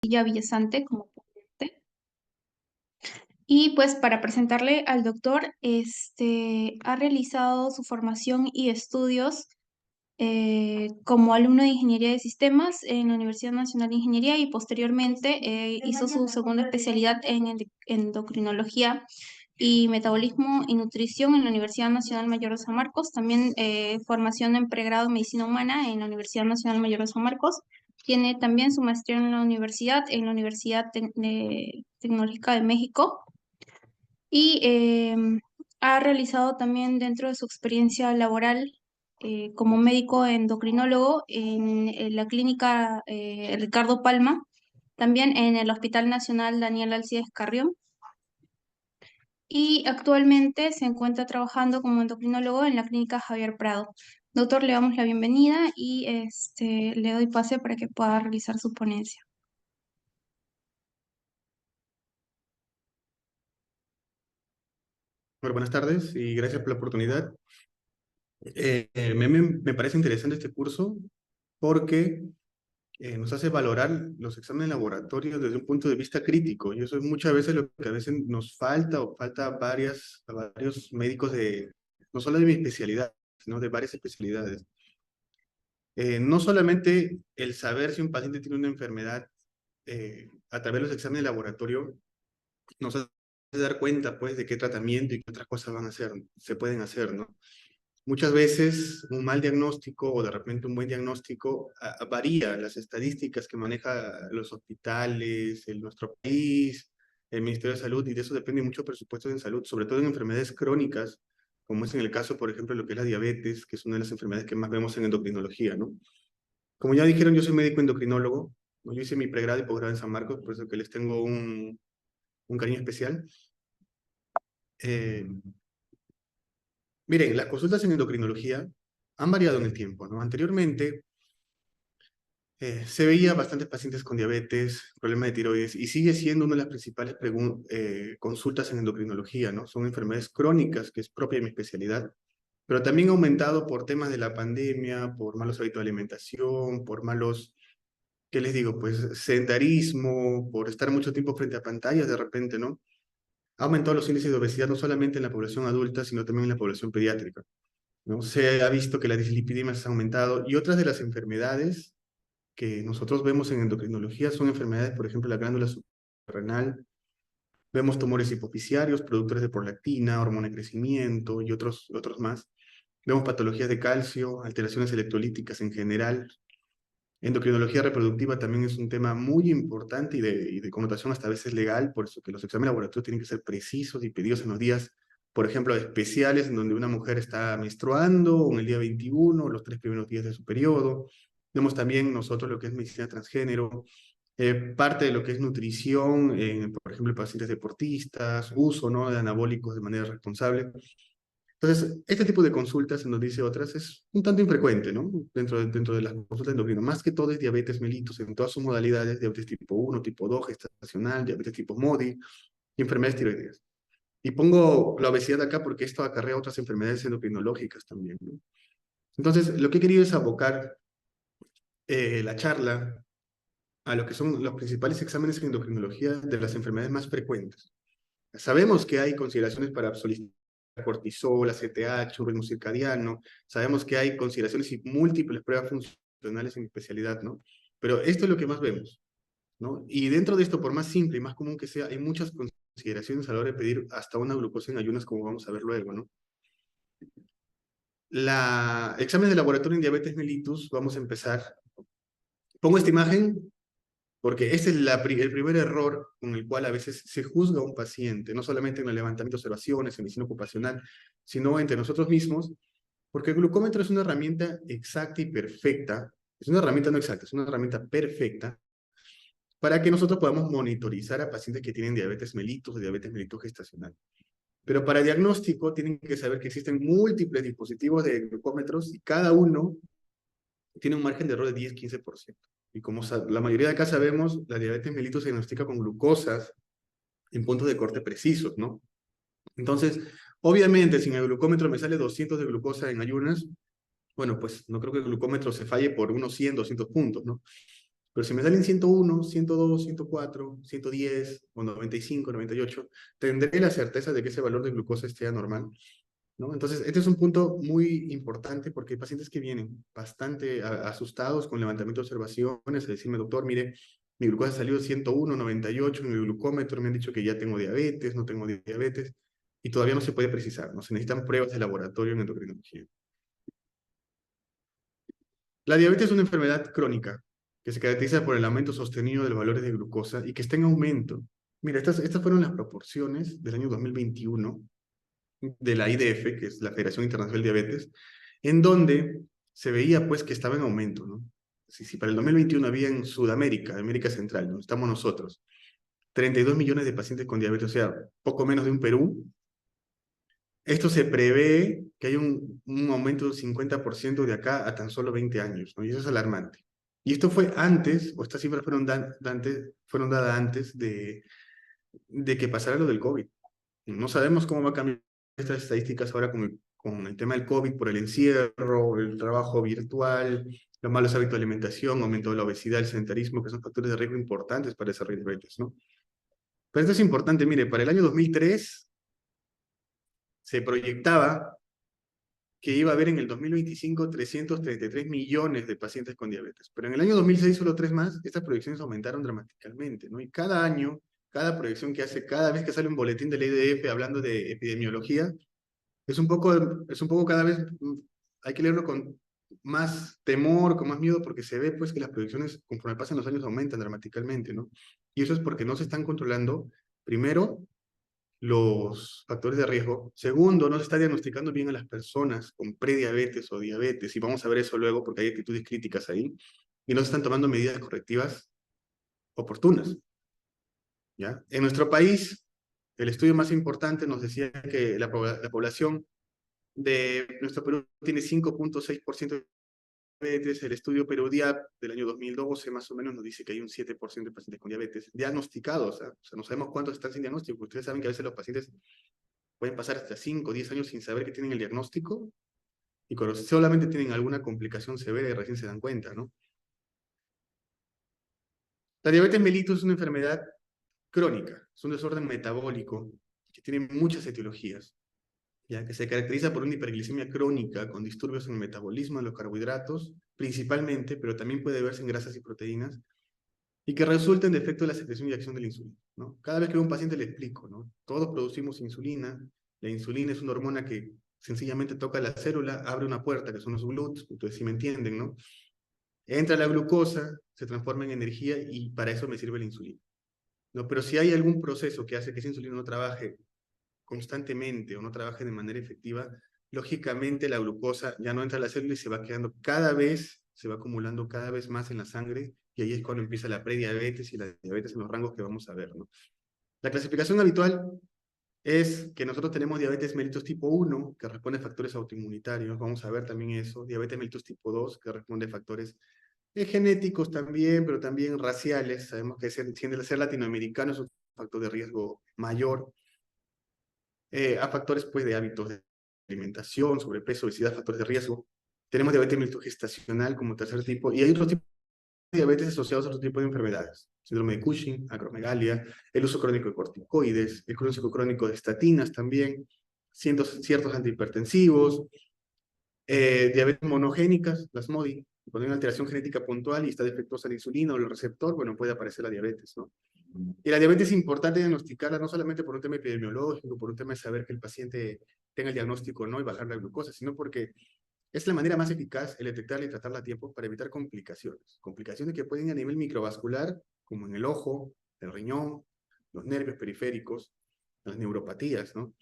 Villa Villasante como ponente. Y pues para presentarle al doctor, ha realizado su formación y estudios como alumno de Ingeniería de Sistemas en la Universidad Nacional de Ingeniería y posteriormente hizo su segunda especialidad en endocrinología y metabolismo y nutrición en la Universidad Nacional Mayor de San Marcos. También formación en pregrado en Medicina Humana en la Universidad Nacional Mayor de San Marcos. Tiene también su maestría en la Universidad Tecnológica de México y ha realizado también dentro de su experiencia laboral como médico endocrinólogo en la clínica Ricardo Palma, también en el Hospital Nacional Daniel Alcides Carrión, y actualmente se encuentra trabajando como endocrinólogo en la clínica Javier Prado. Doctor, le damos la bienvenida y le doy pase para que pueda realizar su ponencia. Bueno, buenas tardes y gracias por la oportunidad. Me parece interesante este curso porque nos hace valorar los exámenes laboratorios desde un punto de vista crítico, y eso es muchas veces lo que a veces nos falta o falta a varios médicos no solo de mi especialidad, sino de varias especialidades. No solamente el saber si un paciente tiene una enfermedad a través de los exámenes de laboratorio nos hace dar cuenta pues de qué tratamiento y qué otras cosas se pueden hacer, ¿no? Muchas veces un mal diagnóstico o de repente un buen diagnóstico varía las estadísticas que maneja los hospitales, en nuestro país, el Ministerio de Salud, y de eso depende mucho presupuestos en salud, sobre todo en enfermedades crónicas, como es en el caso, por ejemplo, de lo que es la diabetes, que es una de las enfermedades que más vemos en endocrinología, ¿no? Como ya dijeron, yo soy médico endocrinólogo, ¿no? Yo hice mi pregrado y posgrado en San Marcos, por eso que les tengo un cariño especial. Eh, Miren, las consultas en endocrinología han variado en el tiempo, ¿no? Anteriormente se veía bastantes pacientes con diabetes, problemas de tiroides, y sigue siendo una de las principales consultas en endocrinología, ¿no? Son enfermedades crónicas, que es propia de mi especialidad, pero también ha aumentado por temas de la pandemia, por malos hábitos de alimentación, por malos, ¿qué les digo? Pues sedentarismo, por estar mucho tiempo frente a pantallas de repente, ¿no? Ha aumentado los índices de obesidad no solamente en la población adulta, sino también en la población pediátrica, ¿no? Se ha visto que la dislipidemia se ha aumentado, y otras de las enfermedades que nosotros vemos en endocrinología son enfermedades, por ejemplo, la glándula suprarrenal, vemos tumores hipofisiarios, productores de prolactina, hormona de crecimiento y otros más. Vemos patologías de calcio, alteraciones electrolíticas en general. Endocrinología reproductiva también es un tema muy importante y de connotación hasta a veces legal, por eso que los exámenes laboratorios tienen que ser precisos y pedidos en los días, por ejemplo, especiales en donde una mujer está menstruando, o en el día 21, los 3 primeros días de su periodo. Vemos también nosotros lo que es medicina transgénero, parte de lo que es nutrición, por ejemplo, en pacientes deportistas, uso, ¿no?, de anabólicos de manera responsable. Entonces, este tipo de consultas, en donde dice otras, es un tanto infrecuente, ¿no? Dentro de las consultas endocrinas. Más que todo es diabetes mellitus en todas sus modalidades: diabetes tipo 1, tipo 2, gestacional, diabetes tipo MODY y enfermedades tiroideas. Y pongo la obesidad acá porque esto acarrea otras enfermedades endocrinológicas también, ¿no? Entonces, lo que he querido es abocar la charla a lo que son los principales exámenes en endocrinología de las enfermedades más frecuentes. Sabemos que hay consideraciones para solicitar cortisol, ACTH, un ritmo circadiano. Sabemos que hay consideraciones y múltiples pruebas funcionales en mi especialidad, ¿no? Pero esto es lo que más vemos, ¿no? Y dentro de esto, por más simple y más común que sea, hay muchas consideraciones a la hora de pedir hasta una glucosa en ayunas, como vamos a ver luego, ¿no? Examen de laboratorio en diabetes mellitus, vamos a empezar. Pongo esta imagen porque ese es el primer error con el cual a veces se juzga a un paciente, no solamente en el levantamiento de observaciones, en medicina ocupacional, sino entre nosotros mismos, porque el glucómetro es una herramienta exacta y perfecta, es una herramienta no exacta, es una herramienta perfecta para que nosotros podamos monitorizar a pacientes que tienen diabetes mellitus o diabetes mellitus gestacional. Pero para diagnóstico tienen que saber que existen múltiples dispositivos de glucómetros y cada uno tiene un margen de error de 10-15%. Y como la mayoría de acá sabemos, la diabetes mellitus se diagnostica con glucosas en puntos de corte precisos, ¿no? Entonces, obviamente, si en el glucómetro me sale 200 de glucosa en ayunas, bueno, pues no creo que el glucómetro se falle por unos 100, 200 puntos, ¿no? Pero si me salen 101, 102, 104, 110 o 95, 98, tendré la certeza de que ese valor de glucosa esté anormal, ¿no? Entonces, este es un punto muy importante porque hay pacientes que vienen bastante asustados con levantamiento de observaciones, a decirme, doctor, mire, mi glucosa salió 101, 98, en mi glucómetro me han dicho que ya tengo diabetes, no tengo diabetes, y todavía no se puede precisar, ¿no? Se necesitan pruebas de laboratorio en endocrinología. La diabetes es una enfermedad crónica que se caracteriza por el aumento sostenido de los valores de glucosa y que está en aumento. Mira, estas fueron las proporciones del año 2021 de la IDF, que es la Federación Internacional de Diabetes, en donde se veía pues que estaba en aumento, ¿no? Si para el 2021 había en Sudamérica, América Central, donde estamos nosotros, 32 millones de pacientes con diabetes, o sea, poco menos de un Perú, esto se prevé que hay un aumento de un 50% de acá a tan solo 20 años, ¿no? Y eso es alarmante. Y esto fue antes, o estas cifras fueron dadas antes de que pasara lo del COVID. No sabemos cómo va a cambiar estas estadísticas ahora con el tema del COVID por el encierro, el trabajo virtual, los malos hábitos de alimentación, aumento de la obesidad, el sedentarismo, que son factores de riesgo importantes para desarrollar diabetes, ¿no? Pero esto es importante, mire, para el año 2003 se proyectaba que iba a haber en el 2025 333 millones de pacientes con diabetes. Pero en el año 2006 solo tres más, estas proyecciones aumentaron dramáticamente, ¿no? Y cada año, cada proyección que hace, cada vez que sale un boletín de la IDF hablando de epidemiología, es un poco cada vez, hay que leerlo con más temor, con más miedo, porque se ve pues que las proyecciones conforme pasan los años aumentan dramáticamente, ¿no? Y eso es porque no se están controlando, primero, los factores de riesgo. Segundo, no se está diagnosticando bien a las personas con prediabetes o diabetes, y vamos a ver eso luego porque hay actitudes críticas ahí, y no se están tomando medidas correctivas oportunas, ¿ya? En nuestro país, el estudio más importante nos decía que la población de nuestro Perú tiene 5,6% de diabetes. El estudio Perú-DIAP del año 2012 más o menos nos dice que hay un 7% de pacientes con diabetes diagnosticados, ¿eh? O sea, no sabemos cuántos están sin diagnóstico. Ustedes saben que a veces los pacientes pueden pasar hasta 5 o 10 años sin saber que tienen el diagnóstico y cuando solamente tienen alguna complicación severa y recién se dan cuenta, ¿no? La diabetes mellitus es una enfermedad crónica, es un desorden metabólico que tiene muchas etiologías, ya que se caracteriza por una hiperglicemia crónica con disturbios en el metabolismo de los carbohidratos, principalmente, pero también puede verse en grasas y proteínas, y que resulta en defecto de la secreción y acción de la insulina, ¿no? Cada vez que veo a un paciente le explico, ¿no? Todos producimos insulina, la insulina es una hormona que sencillamente toca la célula, abre una puerta, que son los GLUTs, entonces sí me entienden, ¿no? Entra la glucosa, se transforma en energía y para eso me sirve la insulina, ¿no? Pero si hay algún proceso que hace que esa insulina no trabaje constantemente o no trabaje de manera efectiva, lógicamente la glucosa ya no entra a la célula y se va quedando cada vez, se va acumulando cada vez más en la sangre y ahí es cuando empieza la prediabetes y la diabetes en los rangos que vamos a ver, ¿no? La clasificación habitual es que nosotros tenemos diabetes mellitus tipo 1, que responde a factores autoinmunitarios, vamos a ver también eso, diabetes mellitus tipo 2, que responde a factores genéticos también, pero también raciales, sabemos que ser latinoamericano es un factor de riesgo mayor, a factores pues, de hábitos de alimentación, sobrepeso, obesidad, factores de riesgo. Tenemos diabetes mellitus gestacional como tercer tipo, y hay otros tipos de diabetes asociados a otro tipo de enfermedades. Síndrome de Cushing, acromegalia, el uso crónico de corticoides, el uso crónico de estatinas también, ciertos antihipertensivos, diabetes monogénicas, las MODI, cuando hay una alteración genética puntual y está defectuosa la insulina o el receptor, bueno, puede aparecer la diabetes, ¿no? Y la diabetes es importante diagnosticarla no solamente por un tema epidemiológico, por un tema de saber que el paciente tenga el diagnóstico o no y bajar la glucosa, sino porque es la manera más eficaz el detectarla y tratarla a tiempo para evitar complicaciones. Complicaciones que pueden ir a nivel microvascular, como en el ojo, el riñón, los nervios periféricos, las neuropatías, ¿no?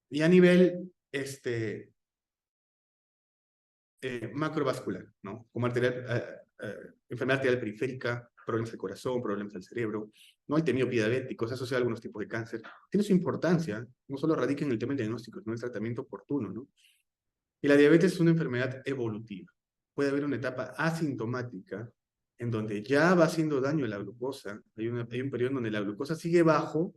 Y a nivel macrovascular, ¿no? Como enfermedad arterial periférica, problemas del corazón, problemas del cerebro, ¿no? El miopía diabético, se asocia a algunos tipos de cáncer. Tiene su importancia, no solo radica en el tema del diagnóstico, sino el tratamiento oportuno, ¿no? Y la diabetes es una enfermedad evolutiva. Puede haber una etapa asintomática en donde ya va haciendo daño a la glucosa. Hay un periodo en donde la glucosa sigue bajo,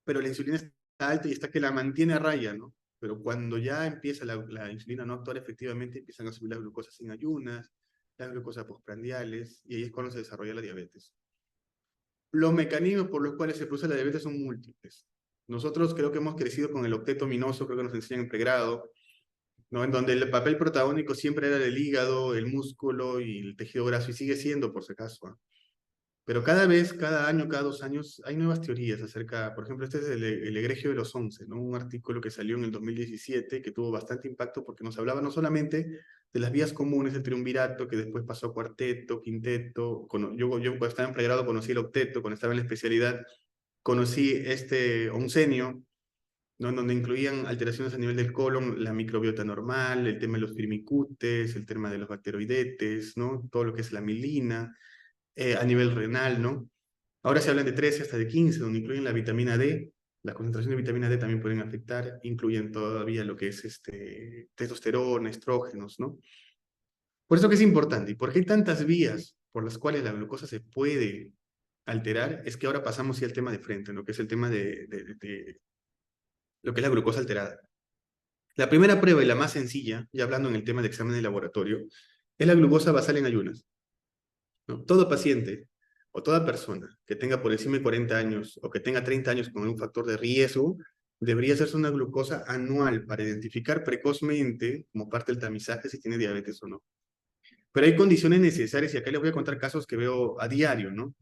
pero la insulina está alta y está que la mantiene a raya, ¿no? Pero cuando ya empieza la insulina a no actuar efectivamente, empiezan a subir la glucosa sin ayunas, las glucosas postprandiales, y ahí es cuando se desarrolla la diabetes. Los mecanismos por los cuales se produce la diabetes son múltiples. Nosotros creo que hemos crecido con el octeto minoso, creo que nos enseñan en pregrado, ¿no? En donde el papel protagónico siempre era el hígado, el músculo y el tejido graso, y sigue siendo, por si acaso, ¿eh? Pero cada vez, cada año, cada 2 años, hay nuevas teorías acerca, por ejemplo, este es el egregio de los 11, ¿no? Un artículo que salió en el 2017 que tuvo bastante impacto porque nos hablaba no solamente de las vías comunes, el triunvirato, que después pasó a cuarteto, quinteto. Yo cuando estaba en pregrado conocí el octeto, cuando estaba en la especialidad conocí este oncenio, ¿no? En donde incluían alteraciones a nivel del colon, la microbiota normal, el tema de los firmicutes, el tema de los bacteroidetes, ¿no? Todo lo que es la milina, a nivel renal, ¿no? Ahora se hablan de 13 hasta de 15, donde incluyen la vitamina D. La concentración de vitamina D también pueden afectar, incluyen todavía lo que es testosterona, estrógenos, ¿no? Por eso que es importante, y porque hay tantas vías por las cuales la glucosa se puede alterar, es que ahora pasamos sí al tema de frente, lo que es el tema de lo que es la glucosa alterada. La primera prueba y la más sencilla, ya hablando en el tema de examen de laboratorio, es la glucosa basal en ayunas, ¿no? Todo paciente o toda persona que tenga por encima de 40 años o que tenga 30 años con un factor de riesgo, debería hacerse una glucosa anual para identificar precozmente, como parte del tamizaje, si tiene diabetes o no. Pero hay condiciones necesarias, y acá les voy a contar casos que veo a diario, ¿no?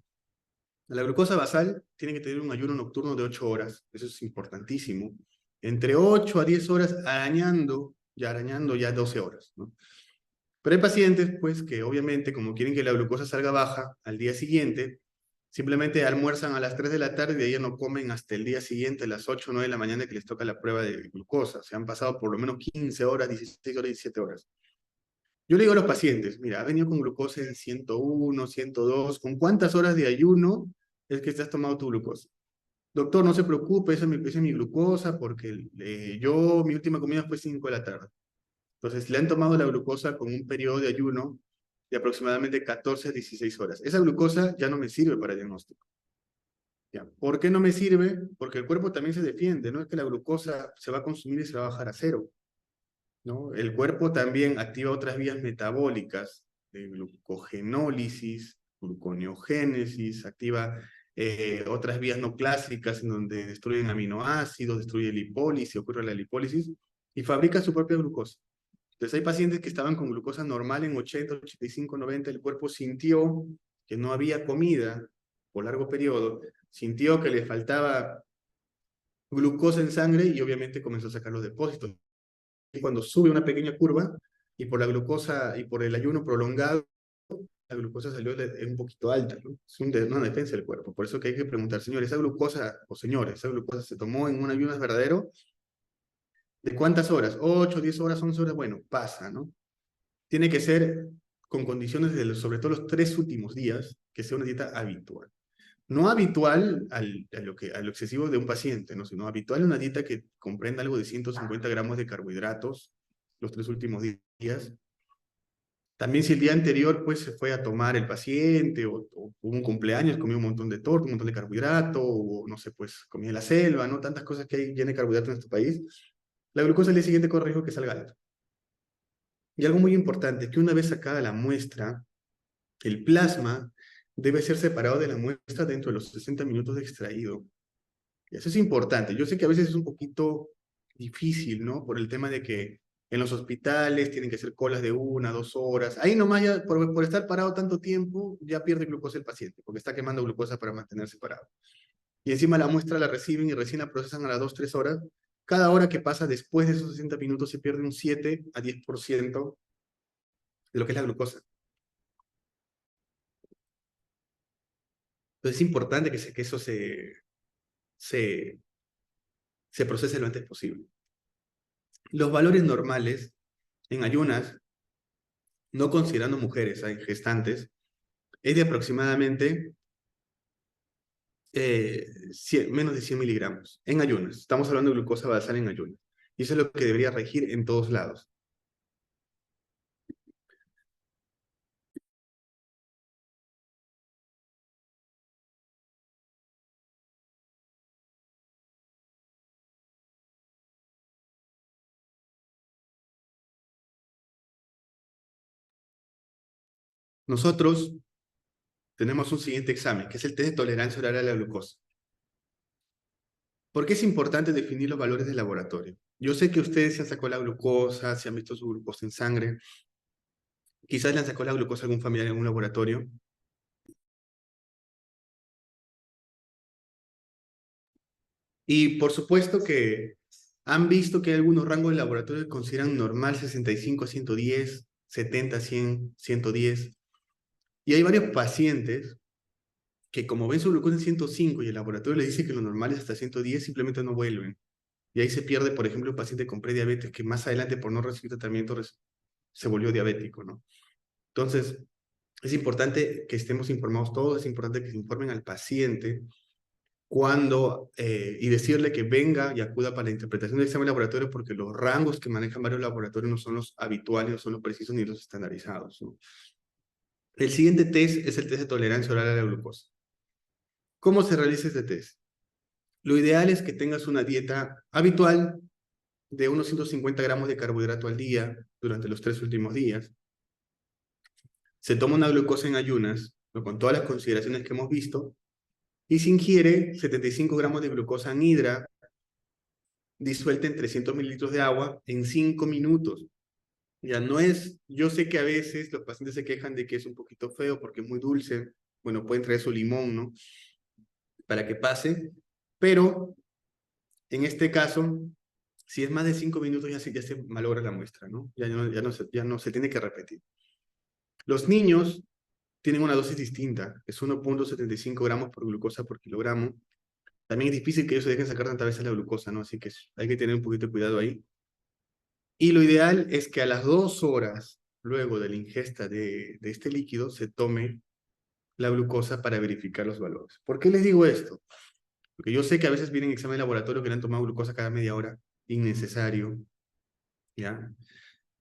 La glucosa basal tiene que tener un ayuno nocturno de 8 horas, eso es importantísimo. Entre 8 a 10 horas arañando ya 12 horas, ¿no? Pero hay pacientes, pues, que obviamente, como quieren que la glucosa salga baja al día siguiente, simplemente almuerzan a las 3 de la tarde y de ahí ya no comen hasta el día siguiente, a las 8 o 9 de la mañana, que les toca la prueba de glucosa. Se han pasado por lo menos 15 horas, 16 horas, 17 horas. Yo le digo a los pacientes, mira, ha venido con glucosa en 101, 102, ¿con cuántas horas de ayuno es que te has tomado tu glucosa? Doctor, no se preocupe, esa es mi glucosa, porque mi última comida fue 5 de la tarde. Entonces, le han tomado la glucosa con un periodo de ayuno de aproximadamente 14 a 16 horas. Esa glucosa ya no me sirve para diagnóstico. ¿Ya? ¿Por qué no me sirve? Porque el cuerpo también se defiende, no es que la glucosa se va a consumir y se va a bajar a cero, ¿no? El cuerpo también activa otras vías metabólicas de glucogenólisis, gluconeogénesis, activa otras vías no clásicas en donde destruyen aminoácidos, destruye lipólisis, ocurre la lipólisis y fabrica su propia glucosa. Entonces hay pacientes que estaban con glucosa normal en 80, 85, 90, el cuerpo sintió que no había comida por largo periodo, sintió que le faltaba glucosa en sangre y obviamente comenzó a sacar los depósitos. Y cuando sube una pequeña curva y por la glucosa y por el ayuno prolongado, la glucosa salió un poquito alta, ¿no? Es una defensa del cuerpo. Por eso que hay que preguntar, señores, esa glucosa, o señores, esa glucosa se tomó en un ayuno verdadero, ¿de cuántas horas? 8, 10 horas, 11 horas, bueno, pasa, ¿no? Tiene que ser con condiciones sobre todo los 3 últimos días, que sea una dieta habitual. No habitual a lo excesivo de un paciente, ¿no? Sino habitual una dieta que comprenda algo de 150 gramos de carbohidratos los 3 últimos días. También si el día anterior pues se fue a tomar el paciente o hubo un cumpleaños, comió un montón de torta, un montón de carbohidrato, o no sé, pues comía en la selva, ¿no? Tantas cosas que hay llenas de carbohidratos en nuestro país. La glucosa al día siguiente corre riesgo que salga alta. Y algo muy importante es que una vez sacada la muestra, el plasma debe ser separado de la muestra dentro de los 60 minutos de extraído. Y eso es importante. Yo sé que a veces es un poquito difícil, ¿no? Por el tema de que en los hospitales tienen que hacer colas de 1, 2 horas. Ahí nomás ya, por estar parado tanto tiempo, ya pierde glucosa el paciente, porque está quemando glucosa para mantenerse parado. Y encima la muestra la reciben y recién la procesan a las 2, 3 horas. Cada hora que pasa después de esos 60 minutos se pierde un 7 a 10% de lo que es la glucosa. Entonces es importante que eso se, se procese lo antes posible. Los valores normales en ayunas, no considerando mujeres, hay gestantes, es de aproximadamente menos de 100 miligramos en ayunas. Estamos hablando de glucosa basal en ayunas. Y eso es lo que debería regir en todos lados. nosotros tenemos un siguiente examen, que es el test de tolerancia oral a la glucosa. ¿Por qué es importante definir los valores del laboratorio? Yo sé que ustedes se han sacado la glucosa, se han visto su glucosa en sangre, quizás le han sacado la glucosa a algún familiar en un laboratorio. Y por supuesto que han visto que hay algunos rangos de laboratorio que consideran normal 65 a 110, 70 a 100, 110. Y hay varios pacientes que como ven su glucosa en 105 y el laboratorio les dice que lo normal es hasta 110, simplemente no vuelven. Y ahí se pierde, por ejemplo, un paciente con prediabetes que más adelante por no recibir tratamiento se volvió diabético, ¿no? Entonces, es importante que estemos informados todos, es importante que se informen al paciente cuando, y decirle que venga y acuda para la interpretación del examen de laboratorio porque los rangos que manejan varios laboratorios no son los habituales, no son los precisos ni los estandarizados, ¿no? El siguiente test es el test de tolerancia oral a la glucosa. ¿Cómo se realiza este test? Lo ideal es que tengas una dieta habitual de unos 150 gramos de carbohidrato al día durante los 3 últimos días. Se toma una glucosa en ayunas, ¿no? Con todas las consideraciones que hemos visto, y se ingiere 75 gramos de glucosa anhidra disuelta en 300 mililitros de agua en 5 minutos. Ya no es, yo sé que a veces los pacientes se quejan de que es un poquito feo porque es muy dulce, bueno, pueden traer su limón, ¿no? Para que pase, pero en este caso, si es más de 5 minutos ya se malogra la muestra, ¿no? Ya no se tiene que repetir. Los niños tienen una dosis distinta, es 1,75 gramos por glucosa por kilogramo. También es difícil que ellos se dejen sacar tantas veces la glucosa, ¿no? Así que hay que tener un poquito de cuidado ahí. Y lo ideal es que a las 2 horas luego de la ingesta de este líquido se tome la glucosa para verificar los valores. ¿Por qué les digo esto? Porque yo sé que a veces vienen examen de laboratorio que le han tomado glucosa cada media hora, innecesario, ¿ya?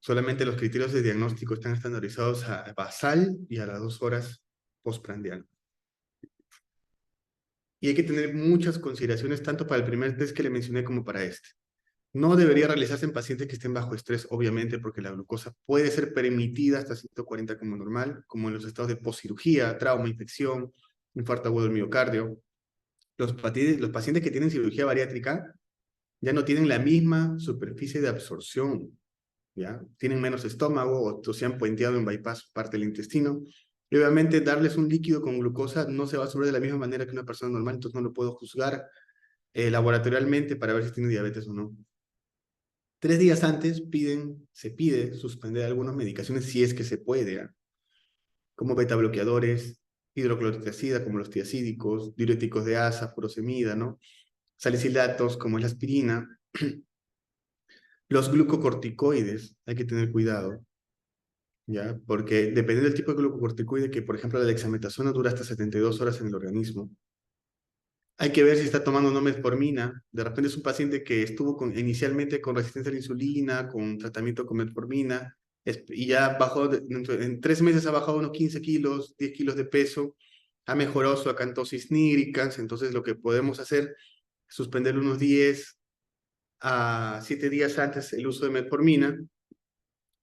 Solamente los criterios de diagnóstico están estandarizados a basal y a las 2 horas postprandial. Y hay que tener muchas consideraciones tanto para el primer test que le mencioné como para este. No debería realizarse en pacientes que estén bajo estrés, obviamente, porque la glucosa puede ser permitida hasta 140 como normal, como en los estados de poscirugía, trauma, infección, infarto agudo del miocardio. Los pacientes que tienen cirugía bariátrica ya no tienen la misma superficie de absorción, ¿ya? Tienen menos estómago o se han puenteado en bypass parte del intestino. Y obviamente darles un líquido con glucosa no se va a absorber de la misma manera que una persona normal, entonces no lo puedo juzgar laboratorialmente para ver si tiene diabetes o no. 3 días antes se pide suspender algunas medicaciones si es que se puede, ¿eh? Como betabloqueadores, hidroclorotiazida como los tiazídicos, diuréticos de asa, furosemida, ¿no? Salicilatos como es la aspirina. Los glucocorticoides, hay que tener cuidado, ¿ya? Porque dependiendo del tipo de glucocorticoide, que por ejemplo la dexametasona dura hasta 72 horas en el organismo, hay que ver si está tomando no metformina. De repente es un paciente que estuvo inicialmente con resistencia a la insulina, con tratamiento con metformina, y ya bajó, en 3 meses ha bajado unos 15 kilos, 10 kilos de peso, ha mejorado su acantosis nígricas, entonces lo que podemos hacer es suspender unos 10 a 7 días antes el uso de metformina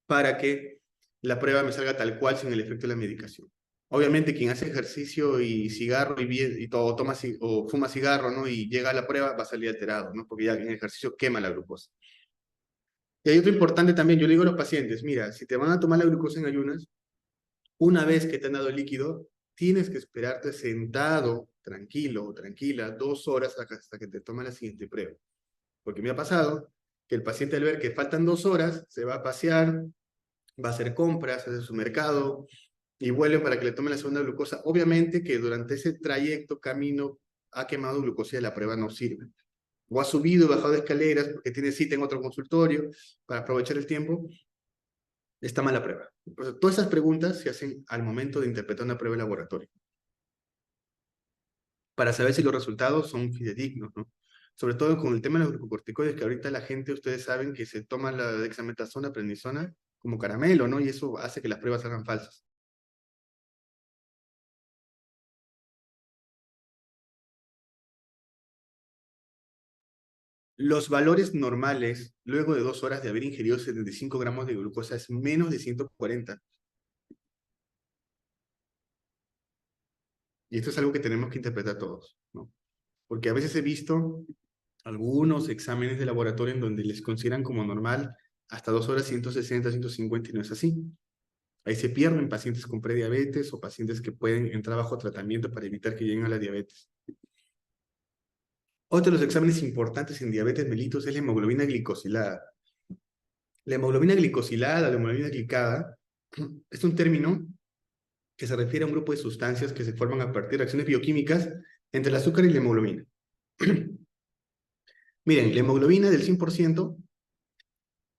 para que la prueba me salga tal cual sin el efecto de la medicación. Obviamente quien hace ejercicio y cigarro y todo, o fuma cigarro, ¿no? Y llega a la prueba va a salir alterado, ¿no? Porque ya en ejercicio quema la glucosa. Y hay otro importante también, yo le digo a los pacientes, mira, si te van a tomar la glucosa en ayunas, una vez que te han dado el líquido, tienes que esperarte sentado, tranquilo o tranquila, 2 horas hasta que te toma la siguiente prueba. Porque me ha pasado que el paciente al ver que faltan 2 horas, se va a pasear, va a hacer compras, hace su mercado, y vuelve para que le tome la segunda glucosa. Obviamente que durante ese trayecto, camino, ha quemado glucosa y la prueba no sirve. O ha subido y bajado de escaleras porque tiene cita en otro consultorio para aprovechar el tiempo, está mal la prueba. Entonces, todas esas preguntas se hacen al momento de interpretar una prueba de laboratorio para saber si los resultados son fidedignos, ¿no? Sobre todo con el tema de los glucocorticoides, que ahorita la gente, ustedes saben que se toma la dexametasona, prednisona como caramelo, ¿no? Y eso hace que las pruebas salgan falsas. Los valores normales, luego de 2 horas de haber ingerido 75 gramos de glucosa, es menos de 140. Y esto es algo que tenemos que interpretar todos, ¿no? Porque a veces he visto algunos exámenes de laboratorio en donde les consideran como normal hasta 2 horas 160, 150 y no es así. Ahí se pierden pacientes con prediabetes o pacientes que pueden entrar bajo tratamiento para evitar que lleguen a la diabetes. Otro de los exámenes importantes en diabetes mellitus es la hemoglobina glicosilada. La hemoglobina glicosilada, la hemoglobina glicada, es un término que se refiere a un grupo de sustancias que se forman a partir de reacciones bioquímicas entre el azúcar y la hemoglobina. Miren, la hemoglobina del 100%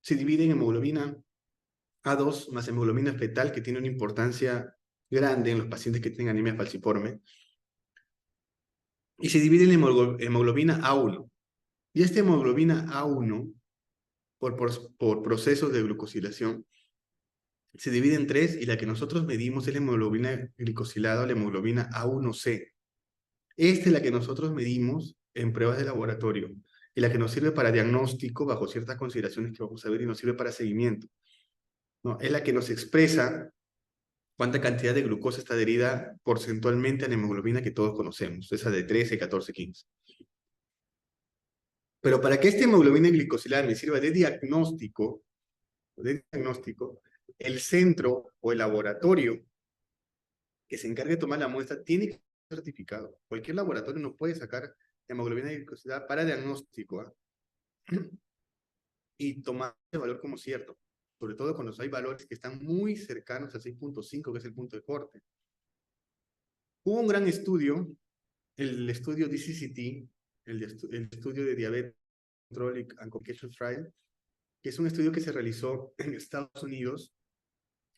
se divide en hemoglobina A2 más hemoglobina fetal, que tiene una importancia grande en los pacientes que tienen anemia falciforme, y se divide en hemoglobina A1. Y esta hemoglobina A1, por procesos de glucosilación, se divide en tres, y la que nosotros medimos es la hemoglobina glicosilada o la hemoglobina A1C. Esta es la que nosotros medimos en pruebas de laboratorio y la que nos sirve para diagnóstico bajo ciertas consideraciones que vamos a ver y nos sirve para seguimiento, ¿no? Es la que nos expresa cuánta cantidad de glucosa está adherida porcentualmente a la hemoglobina que todos conocemos, esa de 13, 14, 15. Pero para que esta hemoglobina glicosilada me sirva de diagnóstico, el centro o el laboratorio que se encargue de tomar la muestra tiene que ser certificado. Cualquier laboratorio no puede sacar hemoglobina glicosilada para diagnóstico, ¿ah? Y tomar ese valor como cierto, sobre todo cuando hay valores que están muy cercanos al 6.5, que es el punto de corte. Hubo un gran estudio, el estudio DCCT, el estudio de Diabetes Control and Complication Trial, que es un estudio que se realizó en Estados Unidos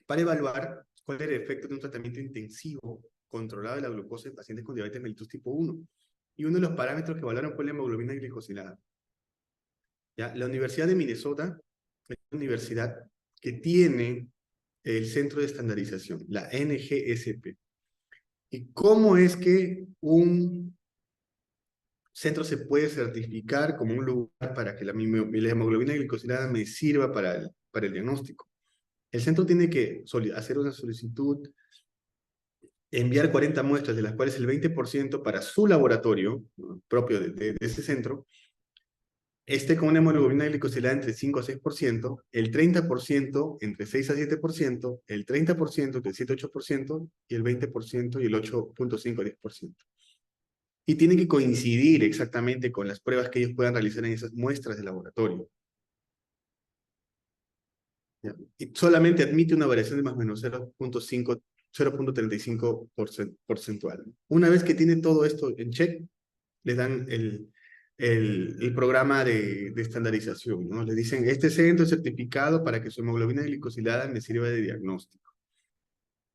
para evaluar cuál era el efecto de un tratamiento intensivo controlado de la glucosa en pacientes con diabetes mellitus tipo 1. Y uno de los parámetros que evaluaron fue la hemoglobina glicosilada. ¿Ya? La Universidad de Minnesota es una universidad que tiene el centro de estandarización, la NGSP. ¿Y cómo es que un centro se puede certificar como un lugar para que la hemoglobina glicosilada me sirva para el diagnóstico? El centro tiene que hacer una solicitud, enviar 40 muestras, de las cuales el 20% para su laboratorio, ¿no?, propio de ese centro, esté con una hemoglobina glicosilada entre 5 a 6%, el 30% entre 6 a 7%, el 30% entre 7 a 8%, y el 20% y el 8.5 a 10%. Y tiene que coincidir exactamente con las pruebas que ellos puedan realizar en esas muestras de laboratorio. ¿Ya? Y solamente admite una variación de más o menos 0.5, 0.35 porcentual. Una vez que tiene todo esto en check, le dan el programa de estandarización, ¿no? Le dicen, este centro es certificado para que su hemoglobina glicosilada me sirva de diagnóstico,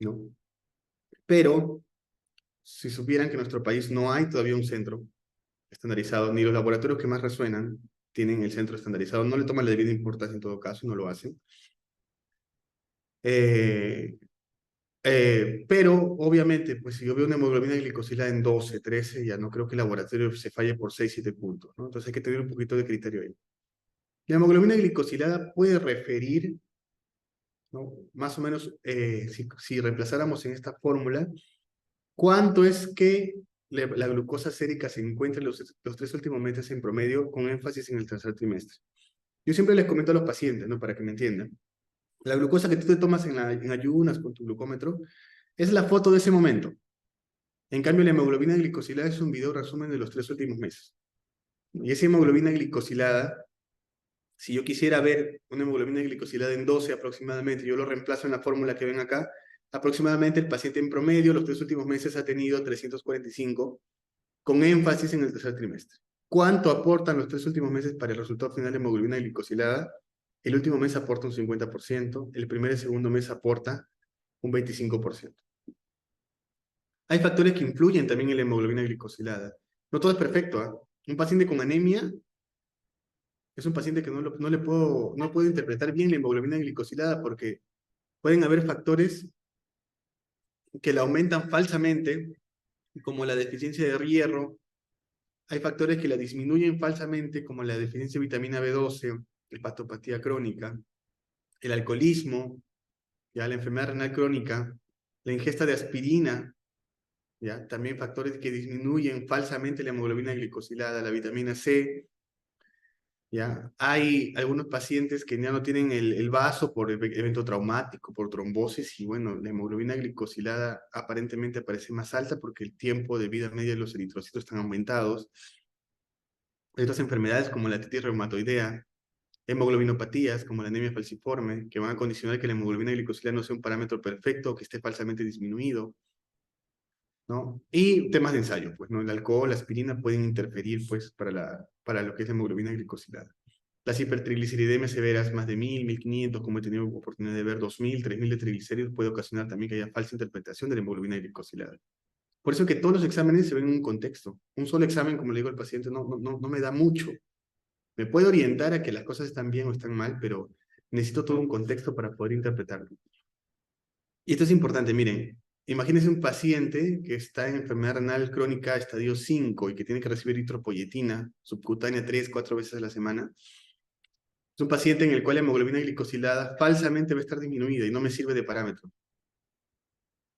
¿no? Pero, si supieran que en nuestro país no hay todavía un centro estandarizado, ni los laboratorios que más resuenan tienen el centro estandarizado, no le toman la debida importancia en todo caso, no lo hacen. Pero, obviamente, pues si yo veo una hemoglobina glicosilada en 12, 13, ya no creo que el laboratorio se falle por 6, 7 puntos, ¿no? Entonces hay que tener un poquito de criterio ahí. La hemoglobina glicosilada puede referir, ¿no?, más o menos, si reemplazáramos en esta fórmula, cuánto es que la glucosa sérica se encuentra en los 3 últimos meses en promedio, con énfasis en el tercer trimestre. Yo siempre les comento a los pacientes, ¿no?, para que me entiendan. La glucosa que tú te tomas en ayunas con tu glucómetro es la foto de ese momento. En cambio, la hemoglobina glicosilada es un video resumen de los 3 últimos meses. Y esa hemoglobina glicosilada, si yo quisiera ver una hemoglobina glicosilada en 12 aproximadamente, yo lo reemplazo en la fórmula que ven acá, aproximadamente el paciente en promedio los 3 últimos meses ha tenido 345, con énfasis en el tercer trimestre. ¿Cuánto aportan los 3 últimos meses para el resultado final de hemoglobina glicosilada? El último mes aporta un 50%, el primer y segundo mes aporta un 25%. Hay factores que influyen también en la hemoglobina glicosilada. No todo es perfecto, ¿eh? Un paciente con anemia es un paciente que no puedo interpretar bien la hemoglobina glicosilada porque pueden haber factores que la aumentan falsamente, como la deficiencia de hierro. Hay factores que la disminuyen falsamente, como la deficiencia de vitamina B12, hepatopatía crónica, el alcoholismo, ya la enfermedad renal crónica, la ingesta de aspirina, ¿ya? También factores que disminuyen falsamente la hemoglobina glicosilada, la vitamina C, ¿ya? Hay algunos pacientes que ya no tienen el vaso por evento traumático, por trombosis, y bueno, la hemoglobina glicosilada aparentemente aparece más alta porque el tiempo de vida media de los eritrocitos están aumentados. Hay otras enfermedades como la artritis reumatoidea, hemoglobinopatías como la anemia falciforme, que van a condicionar que la hemoglobina glicosilada no sea un parámetro perfecto o que esté falsamente disminuido, ¿no? Y temas de ensayo, pues, ¿no? El alcohol, la aspirina pueden interferir, pues, para lo que es la hemoglobina glicosilada. Las hipertrigliceridemias severas, más de 1000, 1500, como he tenido oportunidad de ver, 2000, 3000 de triglicéridos, puede ocasionar también que haya falsa interpretación de la hemoglobina glicosilada. Por eso que todos los exámenes se ven en un contexto. Un solo examen, como le digo al paciente, no me da mucho. Me puede orientar a que las cosas están bien o están mal, pero necesito todo un contexto para poder interpretarlo. Y esto es importante, miren, imagínense un paciente que está en enfermedad renal crónica estadio 5 y que tiene que recibir eritropoyetina subcutánea 3, 4 veces a la semana. Es un paciente en el cual la hemoglobina glicosilada falsamente va a estar disminuida y no me sirve de parámetro.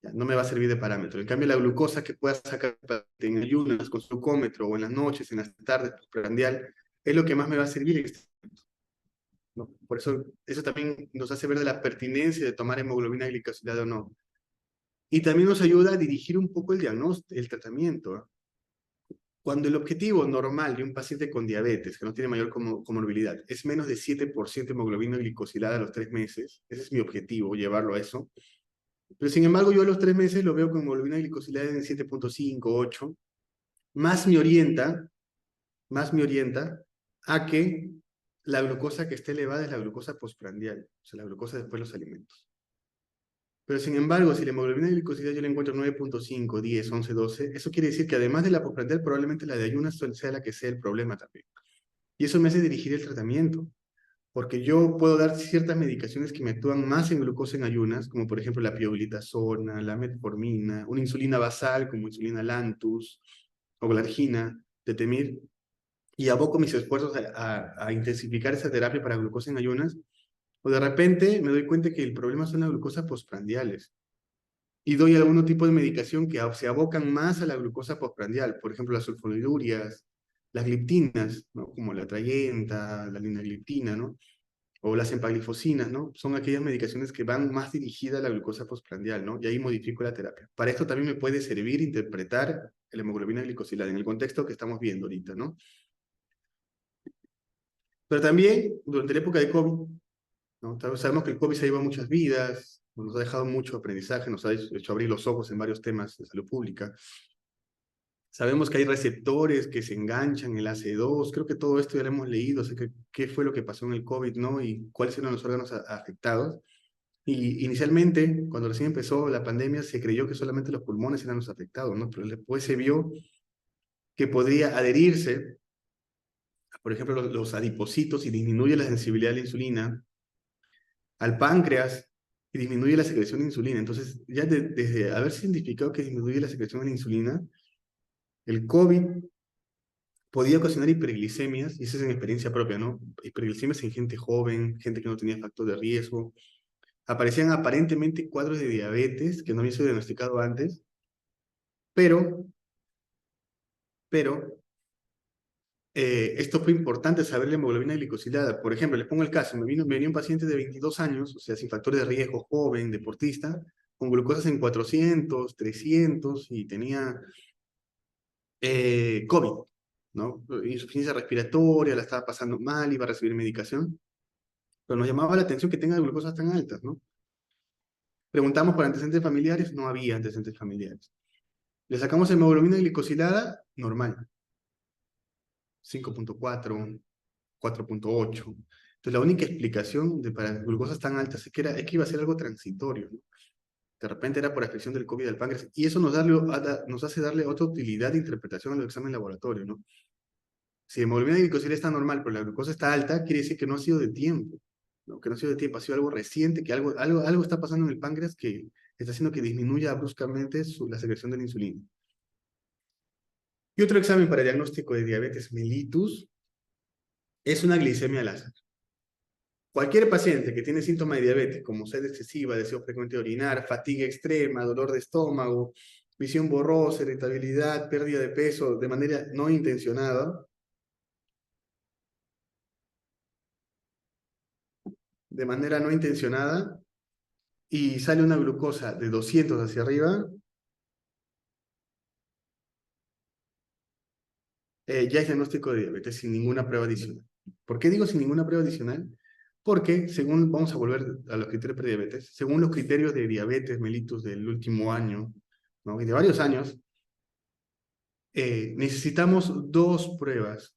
Ya, no me va a servir de parámetro. En cambio, la glucosa que pueda sacar en ayunas con su glucómetro o en las noches, en las tardes, prandial, es lo que más me va a servir en este momento, ¿no? Por eso, eso también nos hace ver de la pertinencia de tomar hemoglobina glicosilada o no. Y también nos ayuda a dirigir un poco el diagnóstico, el tratamiento, ¿eh? Cuando el objetivo normal de un paciente con diabetes, que no tiene mayor comorbilidad, es menos de 7% hemoglobina glicosilada a los 3 meses, ese es mi objetivo, llevarlo a eso. Pero sin embargo, yo a los 3 meses lo veo con hemoglobina glicosilada en 7.5, 8, más más me orienta a que la glucosa que esté elevada es la glucosa postprandial, o sea, la glucosa después de los alimentos. Pero sin embargo, si la hemoglobina glicosilada yo la encuentro 9.5, 10, 11, 12, eso quiere decir que además de la postprandial, probablemente la de ayunas sea la que sea el problema también. Y eso me hace dirigir el tratamiento, porque yo puedo dar ciertas medicaciones que me actúan más en glucosa en ayunas, como por ejemplo la pioglitazona, la metformina, una insulina basal como insulina Lantus o glargina, tetemir, y aboco mis esfuerzos a intensificar esa terapia para glucosa en ayunas, o de repente me doy cuenta que el problema son las glucosas postprandiales y doy algún tipo de medicación que se abocan más a la glucosa postprandial, por ejemplo las sulfonidurias, las gliptinas, ¿no? Como la trayenta, la linagliptina, ¿no? O las empaglifosinas, ¿no? Son aquellas medicaciones que van más dirigidas a la glucosa postprandial, ¿no? Y ahí modifico la terapia. Para esto también me puede servir interpretar la hemoglobina glicosilada en el contexto que estamos viendo ahorita, ¿no? Pero también durante la época de COVID, ¿no? Sabemos que el COVID se lleva muchas vidas, nos ha dejado mucho aprendizaje, nos ha hecho abrir los ojos en varios temas de salud pública. Sabemos que hay receptores que se enganchan, el AC2, creo que todo esto ya lo hemos leído, sé que qué fue lo que pasó en el COVID, ¿no? Y cuáles eran los órganos afectados. Y inicialmente, cuando recién empezó la pandemia, se creyó que solamente los pulmones eran los afectados, ¿no? Pero después se vio que podría adherirse, por ejemplo, los adipocitos y disminuye la sensibilidad a la insulina, al páncreas y disminuye la secreción de insulina. Entonces, ya desde haber identificado que disminuye la secreción de la insulina, el COVID podía ocasionar hiperglicemias, y eso es en experiencia propia, ¿no? Hiperglicemias en gente joven, gente que no tenía factor de riesgo. Aparecían aparentemente cuadros de diabetes que no habían sido diagnosticados antes, pero, pero esto fue importante saber la hemoglobina glicosilada. Por ejemplo, les pongo el caso, me venía un paciente de 22 años, o sea, sin factores de riesgo, joven, deportista, con glucosas en 400, 300, y tenía COVID, ¿no? Insuficiencia respiratoria, la estaba pasando mal, iba a recibir medicación, pero nos llamaba la atención que tenga glucosas tan altas, ¿no? Preguntamos por antecedentes familiares, no había antecedentes familiares. Le sacamos hemoglobina glicosilada, normal, 5.4, 4.8. Entonces, la única explicación para glucosas tan altas es que iba a ser algo transitorio, ¿no? De repente era por afección del COVID del páncreas, y eso nos hace darle otra utilidad de interpretación a los exámenes laboratorio, ¿no? Si la hemoglobina glicosilada está normal, pero la glucosa está alta, quiere decir que no ha sido de tiempo, ¿no? Que no ha sido de tiempo, ha sido algo reciente, que algo está pasando en el páncreas que está haciendo que disminuya bruscamente la secreción de la insulina. Y otro examen para diagnóstico de diabetes mellitus es una glicemia láser. Cualquier paciente que tiene síntomas de diabetes, como sed excesiva, deseo frecuente de orinar, fatiga extrema, dolor de estómago, visión borrosa, irritabilidad, pérdida de peso de manera no intencionada, y sale una glucosa de 200 hacia arriba, ya es diagnóstico de diabetes sin ninguna prueba adicional. ¿Por qué digo sin ninguna prueba adicional? Porque según, vamos a volver a los criterios de prediabetes, según los criterios de diabetes mellitus del último año, ¿no? Y de varios años, necesitamos dos pruebas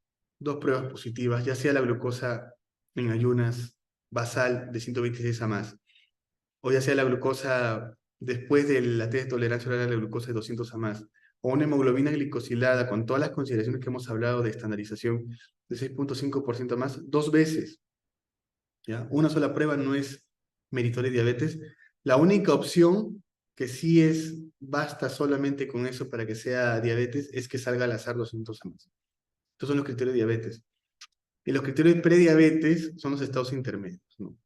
positivas, ya sea la glucosa en ayunas basal de 126 a más, o ya sea la glucosa después de la test de tolerancia oral a la glucosa de 200 a más, o una hemoglobina glicosilada con todas las consideraciones que hemos hablado de estandarización de 6,5% más, dos veces. ¿Ya? Una sola prueba no es meritoria de diabetes. La única opción que sí basta solamente con eso para que sea diabetes, es que salga al azar 200 a más. Estos son los criterios de diabetes. Y los criterios de prediabetes son los estados intermedios, ¿no?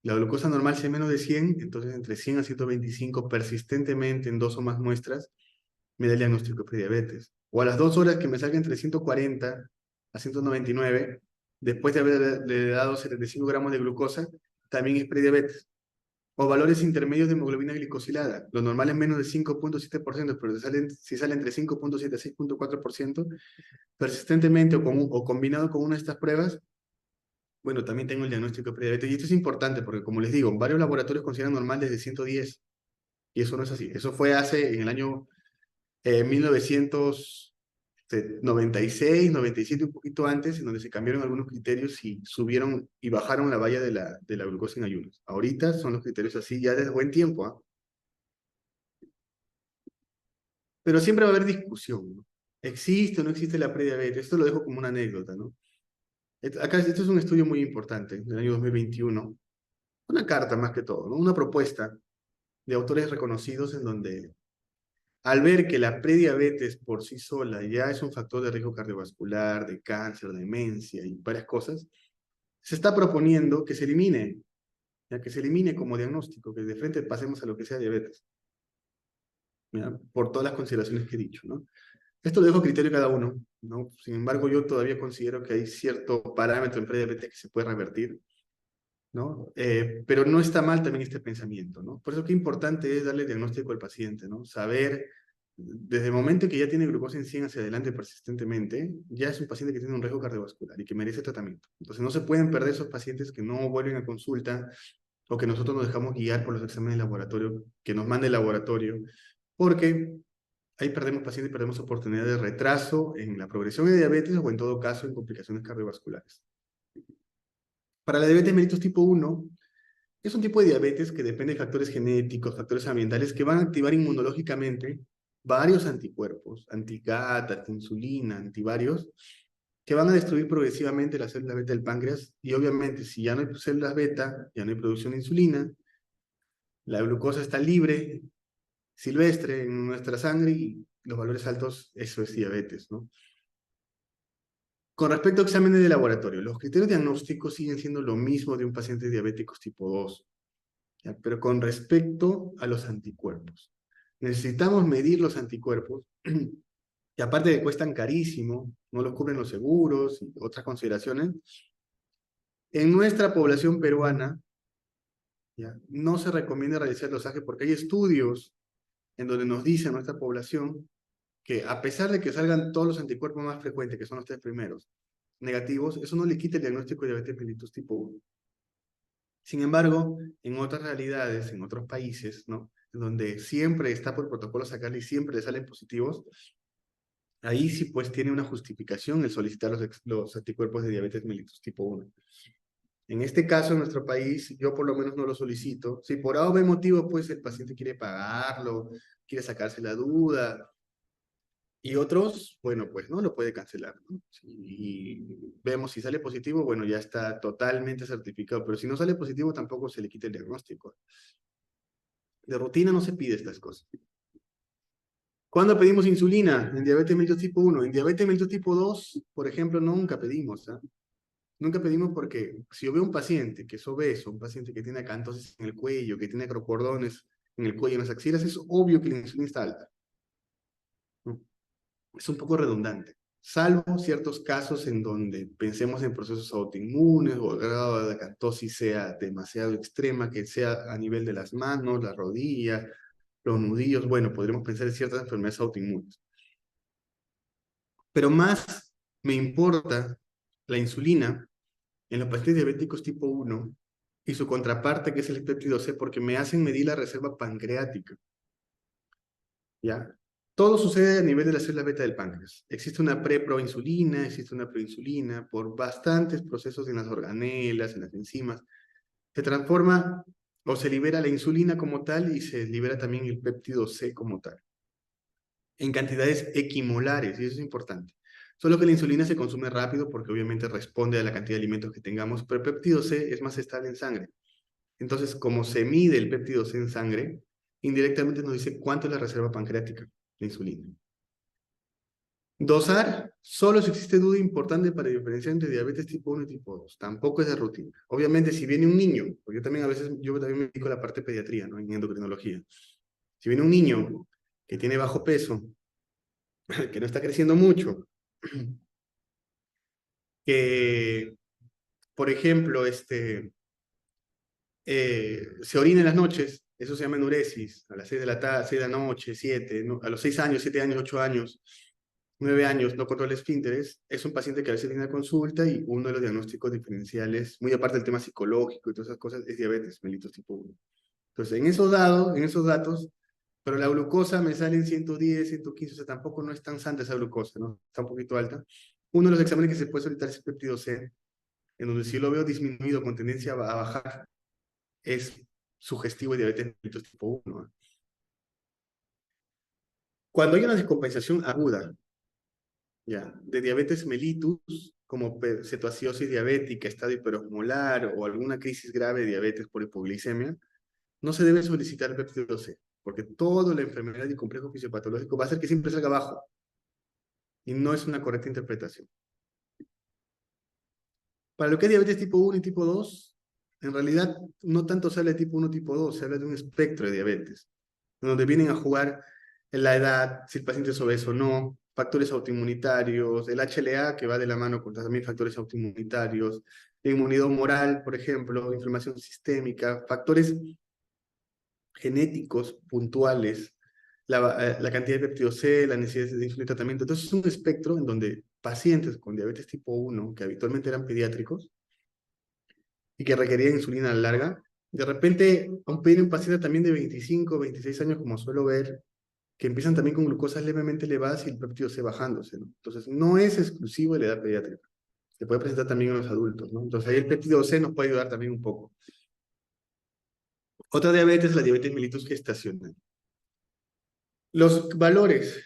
La glucosa normal sea menos de 100, entonces entre 100 a 125 persistentemente en dos o más muestras, me da el diagnóstico de prediabetes. O a las 2 horas que me salga entre 140 a 199, después de haberle dado 75 gramos de glucosa, también es prediabetes. O valores intermedios de hemoglobina glicosilada. Lo normal es menos de 5,7%, pero si sale entre 5,7 a 6,4%, persistentemente o combinado con una de estas pruebas, bueno, también tengo el diagnóstico de prediabetes. Y esto es importante porque, como les digo, varios laboratorios consideran normal desde 110. Y eso no es así. Eso fue en el año 1996, 97, un poquito antes, en donde se cambiaron algunos criterios y subieron y bajaron la valla de la glucosa en ayunos. Ahorita son los criterios así ya desde buen tiempo, ¿ah? Pero siempre va a haber discusión, ¿no? ¿Existe o no existe la prediabetes? Esto lo dejo como una anécdota, ¿no? Acá, esto es un estudio muy importante, del año 2021. Una carta más que todo, ¿no? Una propuesta de autores reconocidos en donde, al ver que la prediabetes por sí sola ya es un factor de riesgo cardiovascular, de cáncer, de demencia y varias cosas, se está proponiendo que se elimine, ya que se elimine como diagnóstico, que de frente pasemos a lo que sea diabetes, ¿ya? Por todas las consideraciones que he dicho, ¿no? Esto lo dejo a criterio de cada uno, ¿no? Sin embargo, yo todavía considero que hay cierto parámetro en prediabetes que se puede revertir, ¿no? Pero no está mal también este pensamiento, ¿no? Por eso qué importante es darle diagnóstico al paciente, ¿no? Saber, desde el momento que ya tiene glucosa en 100 hacia adelante persistentemente, ya es un paciente que tiene un riesgo cardiovascular y que merece tratamiento. Entonces no se pueden perder esos pacientes que no vuelven a consulta o que nosotros nos dejamos guiar por los exámenes de laboratorio que nos mande el laboratorio, porque ahí perdemos pacientes y perdemos oportunidad de retraso en la progresión de diabetes o en todo caso en complicaciones cardiovasculares. Para la diabetes mellitus tipo 1, es un tipo de diabetes que depende de factores genéticos, factores ambientales, que van a activar inmunológicamente varios anticuerpos, anti-GAT, anti-insulina, antivarios, que van a destruir progresivamente las células beta del páncreas. Y obviamente, si ya no hay células beta, ya no hay producción de insulina, la glucosa está libre, silvestre en nuestra sangre y los valores altos, eso es diabetes, ¿no? Con respecto a exámenes de laboratorio, los criterios diagnósticos siguen siendo lo mismo de un paciente diabético tipo 2. ¿Ya? Pero con respecto a los anticuerpos, necesitamos medir los anticuerpos, y aparte de que cuestan carísimo, no los cubren los seguros y otras consideraciones, en nuestra población peruana, ¿ya? No se recomienda realizar dosaje porque hay estudios en donde nos dice a nuestra población que a pesar de que salgan todos los anticuerpos más frecuentes, que son los tres primeros, negativos, eso no le quita el diagnóstico de diabetes mellitus tipo 1. Sin embargo, en otras realidades, en otros países, ¿no? Donde siempre está por protocolo sacarle y siempre le salen positivos, ahí sí pues tiene una justificación el solicitar los anticuerpos de diabetes mellitus tipo 1. En este caso, en nuestro país, yo por lo menos no lo solicito. Si por A o B motivo, pues el paciente quiere pagarlo, quiere sacarse la duda, y otros, bueno, pues no lo puede cancelar, ¿no? Y vemos si sale positivo, bueno, ya está totalmente certificado, pero si no sale positivo, tampoco se le quita el diagnóstico. De rutina no se pide estas cosas. ¿Cuándo pedimos insulina? En diabetes mellitus tipo 1. En diabetes mellitus tipo 2, por ejemplo, nunca pedimos, ¿ah? Nunca pedimos porque si yo veo un paciente que es obeso, un paciente que tiene acantosis en el cuello, que tiene acrocordones en el cuello, en las axilas, es obvio que la insulina está alta. es un poco redundante, salvo ciertos casos en donde pensemos en procesos autoinmunes o el grado de acatosis sea demasiado extrema, que sea a nivel de las manos, las rodillas, los nudillos, bueno, podríamos pensar en ciertas enfermedades autoinmunes. Pero más me importa la insulina en los pacientes diabéticos tipo 1 y su contraparte, que es el péptido C, porque me hacen medir la reserva pancreática, ¿ya? Todo sucede a nivel de la célula beta del páncreas. Existe una preproinsulina, existe una proinsulina, por bastantes procesos en las organelas, en las enzimas. Se transforma o se libera la insulina como tal y se libera también el péptido C como tal, en cantidades equimolares, y eso es importante. Solo que la insulina se consume rápido porque obviamente responde a la cantidad de alimentos que tengamos, pero el péptido C es más estable en sangre. Entonces, como se mide el péptido C en sangre, indirectamente nos dice cuánto es la reserva pancreática de insulina. Dosar solo si existe duda importante para diferenciar entre diabetes tipo 1 y tipo 2. Tampoco es de rutina. Obviamente, si viene un niño, porque yo también a veces, yo también me dedico a la parte de pediatría, ¿no? En endocrinología. Si viene un niño que tiene bajo peso, que no está creciendo mucho, que, por ejemplo, se orina en las noches, eso se llama enuresis, a las 6 de la tarde, 6 de la noche, 7, ¿no? A los 6 años, 7 años, 8 años, 9 años, no controla esfínteres, es un paciente que a veces viene a consulta y uno de los diagnósticos diferenciales, muy aparte del tema psicológico y todas esas cosas, es diabetes mellitus tipo 1. Entonces, en esos datos, pero la glucosa me sale en 110, 115, o sea, tampoco no es tan santa esa glucosa, ¿no? Está un poquito alta. Uno de los exámenes que se puede solicitar es el péptido C, en donde si lo veo disminuido con tendencia a bajar, es sugestivo de diabetes mellitus tipo 1. Cuando hay una descompensación aguda, ya, de diabetes mellitus, como cetoacidosis diabética, estado hiperosmolar o alguna crisis grave de diabetes por hipoglicemia, no se debe solicitar el péptido C, porque toda la enfermedad y complejo fisiopatológico va a hacer que siempre salga bajo, y no es una correcta interpretación. Para lo que es diabetes tipo 1 y tipo 2, en realidad no tanto se habla de tipo 1 tipo 2, se habla de un espectro de diabetes, donde vienen a jugar la edad, si el paciente es obeso o no, factores autoinmunitarios, el HLA que va de la mano con también factores autoinmunitarios, inmunidad humoral, por ejemplo, inflamación sistémica, factores genéticos puntuales, la cantidad de péptido C, la necesidad de insulina y tratamiento. Entonces es un espectro en donde pacientes con diabetes tipo 1, que habitualmente eran pediátricos y que requerían insulina a la larga, de repente pedir un paciente también de 25, 26 años, como suelo ver, que empiezan también con glucosas levemente elevadas y el péptido C bajándose, ¿no? Entonces no es exclusivo de la edad pediátrica, se puede presentar también en los adultos, ¿no? Entonces ahí el péptido C nos puede ayudar también un poco. Otra diabetes es la diabetes mellitus gestacional. Los valores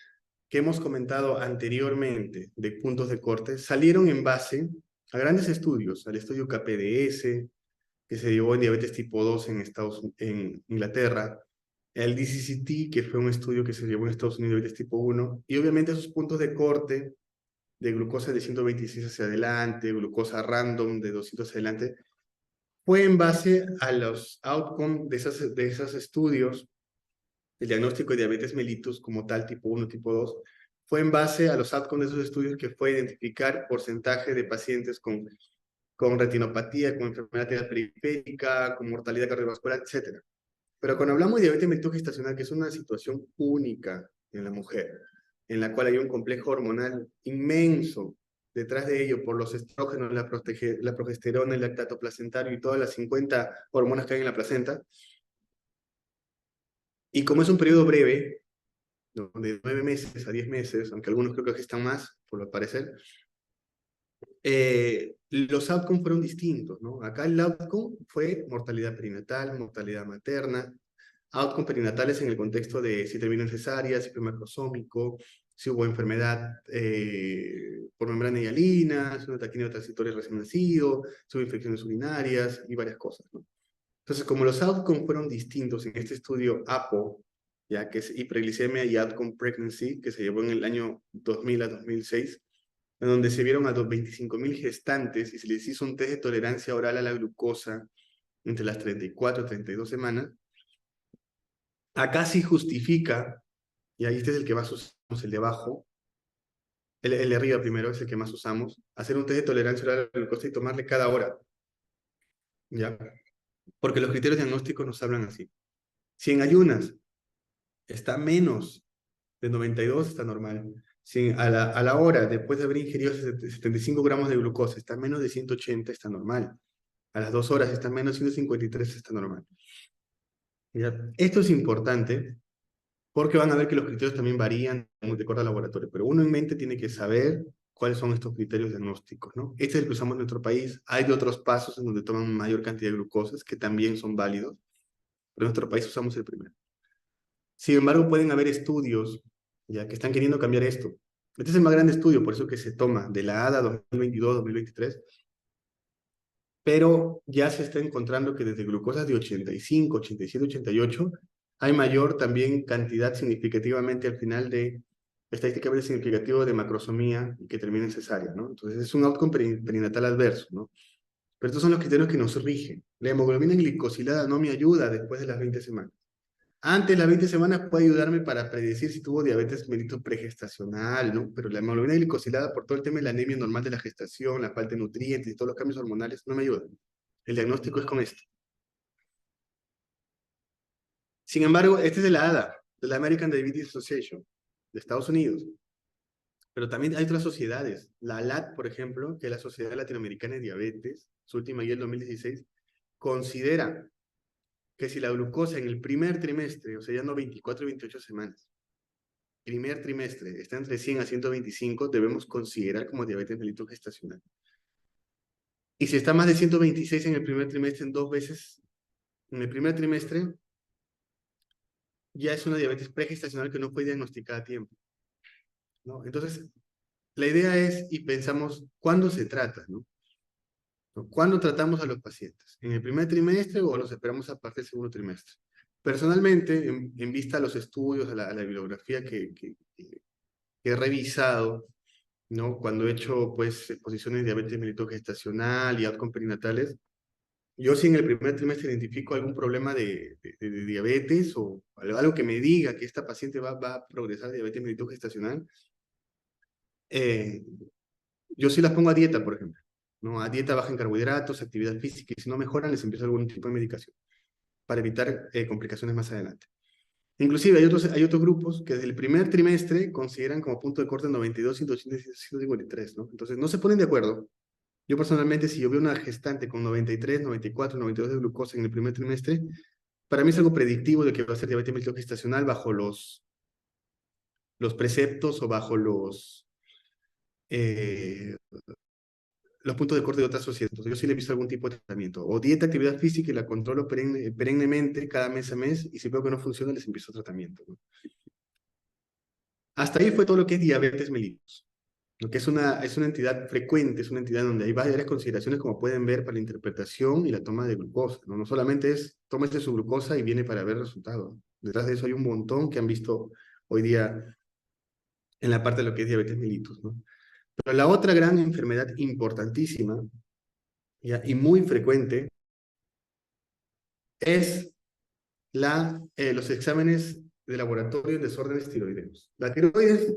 que hemos comentado anteriormente de puntos de corte salieron en base a grandes estudios, al estudio KPDS, que se llevó en diabetes tipo 2 en Inglaterra, el DCCT, que fue un estudio que se llevó en Estados Unidos de diabetes tipo 1, y obviamente esos puntos de corte de glucosa de 126 hacia adelante, glucosa random de 200 hacia adelante, fue en base a los outcomes de esos estudios. El diagnóstico de diabetes mellitus como tal, tipo 1, tipo 2, fue en base a los outcomes de esos estudios que fue identificar porcentaje de pacientes con retinopatía, con enfermedad periférica, con mortalidad cardiovascular, etc. Pero cuando hablamos de diabetes mellitus gestacional, que es una situación única en la mujer, en la cual hay un complejo hormonal inmenso detrás de ello por los estrógenos, la progesterona, el lactato placentario y todas las 50 hormonas que hay en la placenta, y como es un periodo breve, ¿no? De 9 meses a 10 meses, aunque algunos creo que están más, por lo parecer, los outcomes fueron distintos, ¿no? Acá el outcome fue mortalidad perinatal, mortalidad materna, outcomes perinatales en el contexto de si terminó en cesárea, si fue macrosómico, si hubo enfermedad por membrana hialina, si hubo taquíneo transitorio recién nacido, si hubo infecciones urinarias y varias cosas, ¿no? Entonces, como los outcomes fueron distintos en este estudio APO, ya que es hiperglicemia y outcome pregnancy, que se llevó en el año 2000 a 2006, en donde se vieron a 25.000 gestantes y se les hizo un test de tolerancia oral a la glucosa entre las 34 y 32 semanas, acá sí justifica, y ahí este es el que va a suceder, el de abajo, el de arriba primero, es el que más usamos, hacer un test de tolerancia oral a la glucosa y tomarle cada hora, ¿ya? Porque los criterios diagnósticos nos hablan así. Si en ayunas está menos de 92, está normal. Si a la hora, después de haber ingerido 75 gramos de glucosa, está menos de 180, está normal. A las 2 horas está menos de 153, está normal. ¿Ya? Esto es importante porque van a ver que los criterios también varían de acuerdo al laboratorio, pero uno en mente tiene que saber cuáles son estos criterios diagnósticos, ¿no? Este es el que usamos en nuestro país. Hay de otros pasos en donde toman mayor cantidad de glucosas que también son válidos, pero en nuestro país usamos el primero. Sin embargo, pueden haber estudios ya que están queriendo cambiar esto. Este es el más grande estudio, por eso que se toma de la ADA 2022-2023, pero ya se está encontrando que desde glucosas de 85, 87, 88, hay mayor también cantidad significativamente al final de, estadísticamente significativo de macrosomía que termina en cesárea, ¿no? Entonces es un outcome perinatal adverso, ¿no? Pero estos son los criterios que nos rigen. La hemoglobina glicosilada no me ayuda después de las 20 semanas. Antes de las 20 semanas puede ayudarme para predecir si tuvo diabetes mellitus pregestacional, ¿no? Pero la hemoglobina glicosilada, por todo el tema de la anemia normal de la gestación, la falta de nutrientes y todos los cambios hormonales, no me ayuda. El diagnóstico es con esto. Sin embargo, este es de la ADA, de la American Diabetes Association, de Estados Unidos. Pero también hay otras sociedades. La ALAT, por ejemplo, que es la Sociedad Latinoamericana de Diabetes, su última guía del 2016, considera que si la glucosa en el primer trimestre, o sea, ya no 24 y 28 semanas, primer trimestre está entre 100 a 125, debemos considerar como diabetes mellitus gestacional. Y si está más de 126 en el primer trimestre, en 2 veces, en el primer trimestre, ya es una diabetes pregestacional que no fue diagnosticada a tiempo, ¿no? Entonces, la idea es, y pensamos, ¿cuándo se trata, no? ¿Cuándo tratamos a los pacientes? ¿En el primer trimestre o los esperamos a partir del segundo trimestre? Personalmente, en vista a los estudios, a la bibliografía que he revisado, ¿no? Cuando he hecho, pues, exposiciones de diabetes mellitus gestacional y outcomes perinatales, yo si en el primer trimestre identifico algún problema de diabetes o algo que me diga que esta paciente va a progresar de diabetes mellitus gestacional, eh, yo sí las pongo a dieta, por ejemplo, ¿no? A dieta baja en carbohidratos, actividad física, y si no mejoran, les empiezo algún tipo de medicación para evitar complicaciones más adelante. Inclusive hay otros grupos que desde el primer trimestre consideran como punto de corte 92, 180, 153, ¿no? Entonces no se ponen de acuerdo. Yo personalmente, si yo veo una gestante con 93, 94, 92 de glucosa en el primer trimestre, para mí es algo predictivo de que va a ser diabetes mellitus gestacional bajo los preceptos o bajo eh, los puntos de corte de otras sociedades. Entonces, yo sí le he visto algún tipo de tratamiento. O dieta, actividad física y la controlo perennemente cada mes a mes, y si veo que no funciona, les empiezo tratamiento, ¿no? Hasta ahí fue todo lo que es diabetes mellitus, lo que es una entidad frecuente, es una entidad donde hay varias consideraciones, como pueden ver, para la interpretación y la toma de glucosa, ¿no? No solamente es, tómese su glucosa y viene para ver resultados. Detrás de eso hay un montón que han visto hoy día en la parte de lo que es diabetes mellitus, ¿no? Pero la otra gran enfermedad importantísima, ¿ya? Y muy frecuente es los exámenes de laboratorio en desórdenes tiroideos. La tiroides,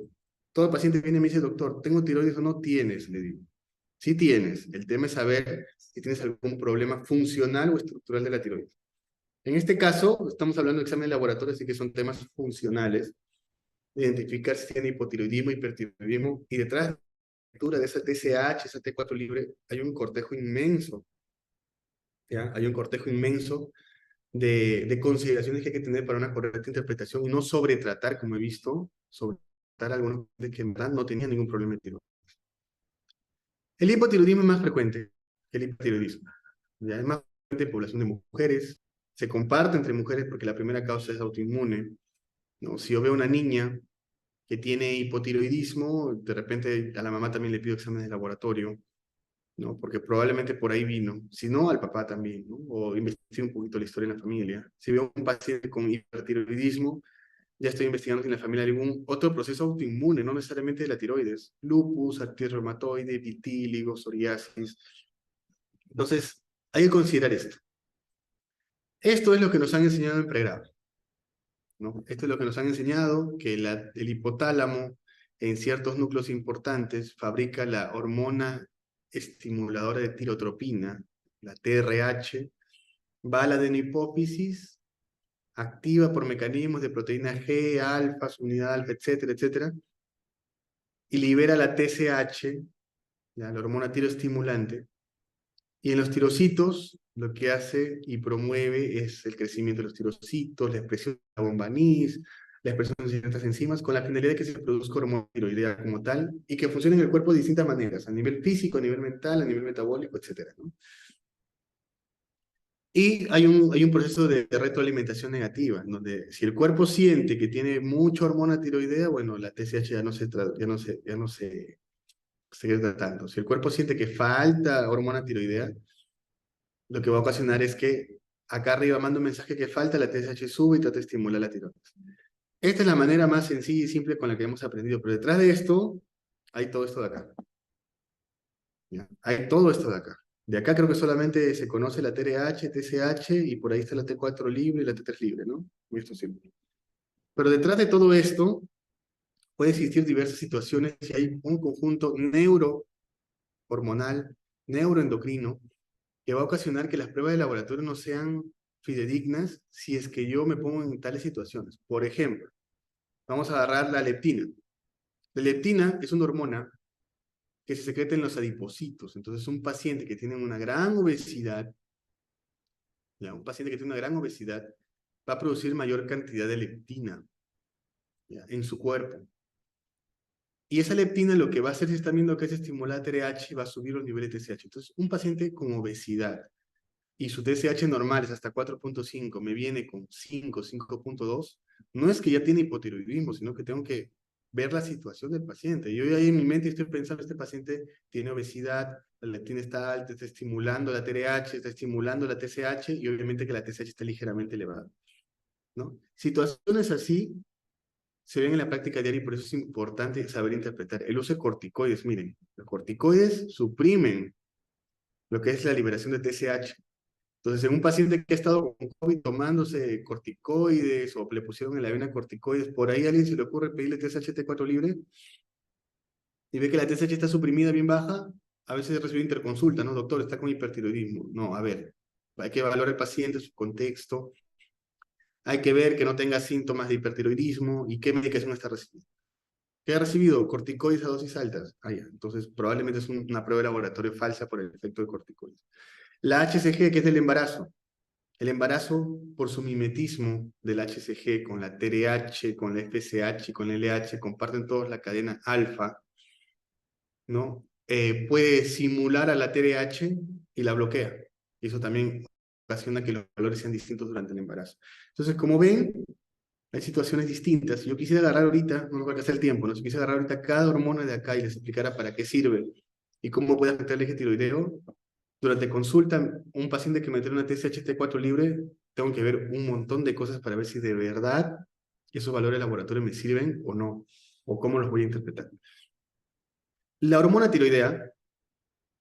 todo paciente viene y me dice, doctor, ¿tengo tiroides o no? Tienes, le digo. Sí tienes. El tema es saber si tienes algún problema funcional o estructural de la tiroides. En este caso, estamos hablando de exámenes de laboratorio, así que son temas funcionales. Identificar si tiene hipotiroidismo, hipertiroidismo, y detrás de la lectura de esa TSH, esa T4 libre, hay un cortejo inmenso, ¿ya? Hay un cortejo inmenso de consideraciones que hay que tener para una correcta interpretación y no sobretratar, como he visto, sobretratar a algunos de que en verdad no tenían ningún problema de tiroides. El hipotiroidismo es más frecuente que el hipotiroidismo. Ya es más frecuente en población de mujeres, se comparte entre mujeres porque la primera causa es autoinmune, ¿no? Si yo veo una niña que tiene hipotiroidismo, de repente a la mamá también le pido exámenes de laboratorio, ¿no? Porque probablemente por ahí vino, si no, al papá también, ¿no? O investigo un poquito la historia en la familia. Si veo un paciente con hipertiroidismo, ya estoy investigando si en la familia hay algún otro proceso autoinmune, no necesariamente de la tiroides, lupus, artritis reumatoide, vitíligo, psoriasis. Entonces, hay que considerar esto. Esto es lo que nos han enseñado en pregrado, ¿no? Esto es lo que nos han enseñado, que el hipotálamo en ciertos núcleos importantes, fabrica la hormona estimuladora de tirotropina, la TRH, va a la adenohipófisis, activa por mecanismos de proteína G, alfa, unidad alfa, etcétera, etcétera, y libera la TSH, ya, la hormona tiroestimulante, y en los tirocitos lo que hace y promueve es el crecimiento de los tirocitos, la expresión de la bomba anís, la expresión de ciertas enzimas, con la finalidad de que se produzca hormona tiroidea como tal, y que funcione en el cuerpo de distintas maneras, a nivel físico, a nivel mental, a nivel metabólico, etcétera, ¿no? Y hay un proceso de retroalimentación negativa, en donde si el cuerpo siente que tiene mucha hormona tiroidea, bueno, la TSH ya no se secreta tanto. Si el cuerpo siente que falta hormona tiroidea, lo que va a ocasionar es que acá arriba manda un mensaje que falta, la TSH sube y trata de estimular la tiroides. Esta es la manera más sencilla y simple con la que hemos aprendido, pero detrás de esto hay todo esto de acá. ¿Ya? Hay todo esto de acá. De acá creo que solamente se conoce la TRH, TSH y por ahí está la T4 libre y la T3 libre, ¿no? Esto simple. Pero detrás de todo esto puede existir diversas situaciones y hay un conjunto neurohormonal, neuroendocrino, que va a ocasionar que las pruebas de laboratorio no sean fidedignas si es que yo me pongo en tales situaciones. Por ejemplo, vamos a agarrar la leptina. La leptina es una hormona que se secreta en los adipocitos. Entonces, un paciente que tiene una gran obesidad, ¿ya? Un paciente que tiene una gran obesidad va a producir mayor cantidad de leptina, ¿ya?, en su cuerpo. Y esa leptina lo que va a hacer, si están viendo que es estimular TRH, va a subir los niveles de TSH. Entonces, un paciente con obesidad y su TSH normal es hasta 4.5, me viene con 5, 5.2, no es que ya tiene hipotiroidismo, sino que tengo que ver la situación del paciente. Yo ahí en mi mente estoy pensando, este paciente tiene obesidad, la leptina está alta, está estimulando la TRH, está estimulando la TSH, y obviamente que la TSH está ligeramente elevada, ¿no? Situaciones así se ven en la práctica diaria y por eso es importante saber interpretar. El uso de corticoides, miren, los corticoides suprimen lo que es la liberación de TSH. Entonces, en un paciente que ha estado con COVID tomándose corticoides o le pusieron en la vena corticoides, por ahí a alguien se le ocurre pedirle TSH T4 libre y ve que la TSH está suprimida bien baja, a veces recibe interconsulta, ¿no? Doctor, está con hipertiroidismo. No, a ver, hay que evaluar al paciente, su contexto, hay que ver que no tenga síntomas de hipertiroidismo y qué medicación está recibiendo. ¿Qué ha recibido? Corticoides a dosis altas. Ah, ya. Entonces, probablemente es una prueba de laboratorio falsa por el efecto de corticoides. La HCG, que es del embarazo. El embarazo, por su mimetismo del HCG con la TRH, con la FSH, con la LH, comparten todos la cadena alfa, ¿no? Puede simular a la TRH y la bloquea. Y eso también ocasiona que los valores sean distintos durante el embarazo. Entonces, como ven, hay situaciones distintas. Yo quisiera agarrar ahorita, no me va a alcanzar el tiempo, ¿no? Si quisiera agarrar ahorita cada hormona de acá y les explicara para qué sirve y cómo puede afectar el eje tiroideo, durante consulta, un paciente que me trae una TSH T4 libre, tengo que ver un montón de cosas para ver si de verdad esos valores de laboratorio me sirven o no, o cómo los voy a interpretar. La hormona tiroidea,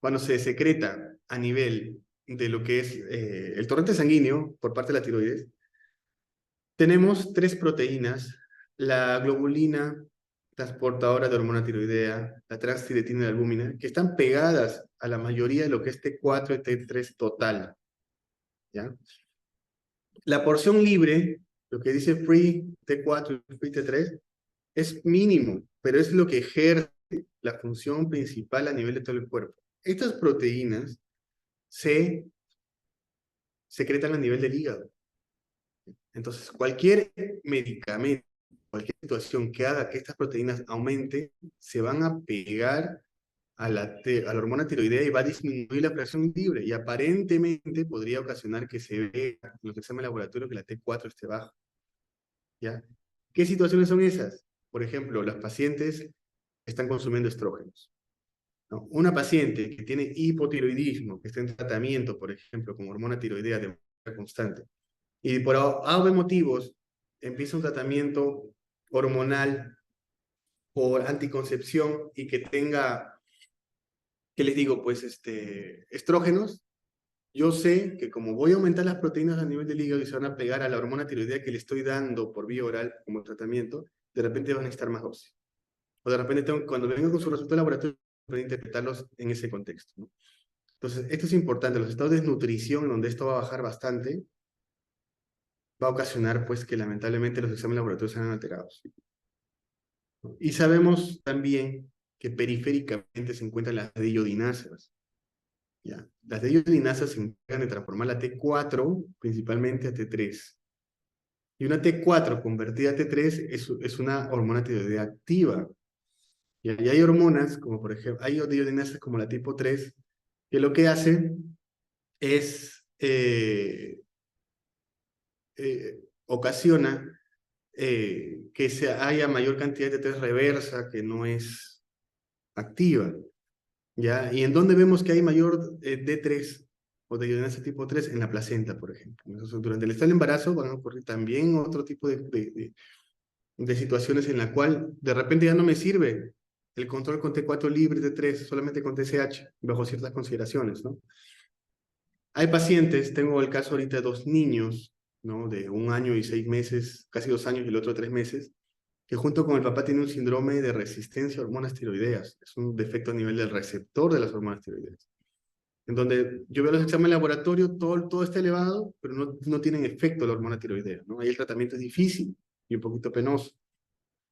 cuando se secreta a nivel de lo que es el torrente sanguíneo por parte de la tiroides, tenemos tres proteínas: la globulina transportadora de hormona tiroidea, la transtiretina y la albúmina, que están pegadas a la mayoría de lo que es T4 y T3 total, ¿ya? La porción libre, lo que dice free T4 y free T3, es mínimo, pero es lo que ejerce la función principal a nivel de todo el cuerpo. Estas proteínas se secretan a nivel del hígado. Entonces, cualquier medicamento, cualquier situación que haga que estas proteínas aumenten, se van a pegar a la hormona tiroidea y va a disminuir la fracción libre. Y aparentemente podría ocasionar que se vea en los exámenes de laboratorio que la T4 esté baja, ¿ya? ¿Qué situaciones son esas? Por ejemplo, las pacientes están consumiendo estrógenos, ¿no? Una paciente que tiene hipotiroidismo, que está en tratamiento, por ejemplo, con hormona tiroidea de manera constante, y por A o B motivos empieza un tratamiento hormonal por anticoncepción y que tenga, ¿qué les digo? Pues estrógenos. Yo sé que como voy a aumentar las proteínas a nivel del hígado y se van a pegar a la hormona tiroidea que le estoy dando por vía oral como tratamiento, de repente van a necesitar más dosis. O de repente cuando vengo con su resultado de laboratorio, puedo interpretarlos en ese contexto, ¿no? Entonces, esto es importante. Los estados de desnutrición, donde esto va a bajar bastante, va a ocasionar pues que lamentablemente los exámenes laboratorios sean alterados. Y sabemos también que periféricamente se encuentran las deyodinasas. ¿Ya? Las deyodinasas se encargan de transformar la T4 principalmente a T3. Y una T4 convertida a T3 es una hormona tiroidea activa. Y hay hormonas, como por ejemplo, hay deyodinasas como la tipo 3, que lo que hacen es, ocasiona que haya mayor cantidad de T3 reversa que no es activa. ¿Ya? ¿Y en dónde vemos que hay mayor D3 o deyodinasa tipo 3? En la placenta, por ejemplo. Entonces, durante el estado del embarazo van a ocurrir también otro tipo de situaciones en la cual de repente ya no me sirve el control con T4 libre, T3, solamente con TSH, bajo ciertas consideraciones, ¿no? Hay pacientes, tengo el caso ahorita de dos niños, ¿no? De 1 año y 6 meses, casi 2 años y el otro 3 meses, que junto con el papá tiene un síndrome de resistencia a hormonas tiroideas. Es un defecto a nivel del receptor de las hormonas tiroideas. En donde yo veo los exámenes de laboratorio, todo está elevado, pero no tienen efecto la hormona tiroidea, ¿no? Ahí el tratamiento es difícil y un poquito penoso.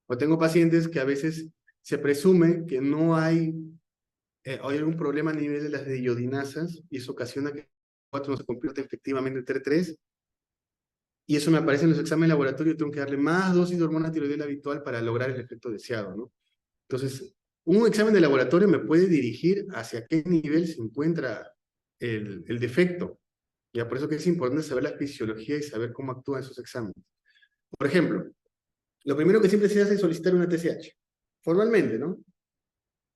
O tengo pacientes que a veces se presume que no hay algún problema a nivel de las iodinasas y eso ocasiona que 4 no se convierta efectivamente en T3 y eso me aparece en los exámenes de laboratorio, tengo que darle más dosis de hormona tiroidea habitual para lograr el efecto deseado, ¿no? Entonces, un examen de laboratorio me puede dirigir hacia qué nivel se encuentra el defecto. Ya por eso que es importante saber la fisiología y saber cómo actúan esos exámenes. Por ejemplo, lo primero que siempre se hace es solicitar una TSH. Formalmente, ¿no?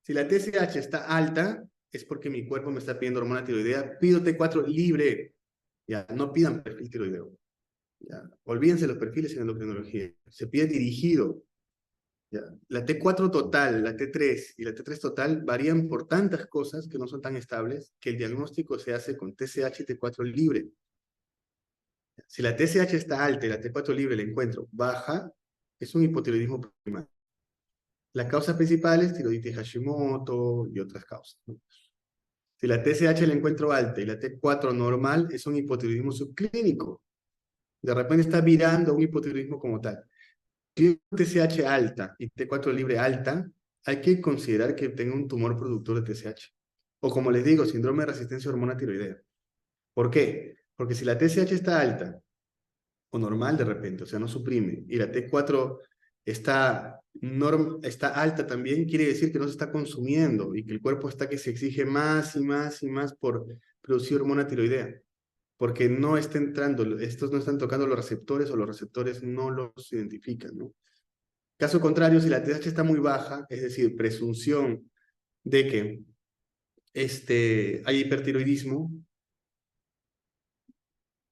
Si la TSH está alta, es porque mi cuerpo me está pidiendo hormona tiroidea. Pido T4 libre. Ya, no pidan perfil tiroideo. Ya, olvídense los perfiles en endocrinología. Se pide dirigido. Ya. La T4 total, la T3 y la T3 total varían por tantas cosas que no son tan estables que el diagnóstico se hace con TSH y T4 libre. Si la TSH está alta y la T4 libre la encuentro baja, es un hipotiroidismo primario. Las causas principales, tiroiditis Hashimoto y otras causas, ¿no? Si la TSH la encuentro alta y la T4 normal, es un hipotiroidismo subclínico. De repente está virando a un hipotiroidismo como tal. Si TSH alta y T4 libre alta, hay que considerar que tenga un tumor productor de TSH. O como les digo, síndrome de resistencia a hormona tiroidea. ¿Por qué? Porque si la TSH está alta o normal de repente, o sea, no suprime, y la T4 está alta también, quiere decir que no se está consumiendo y que el cuerpo está que se exige más y más y más por producir hormona tiroidea, porque no está entrando, estos no están tocando los receptores o los receptores no los identifican, ¿no? Caso contrario, si la TSH está muy baja, es decir, presunción de que hay hipertiroidismo,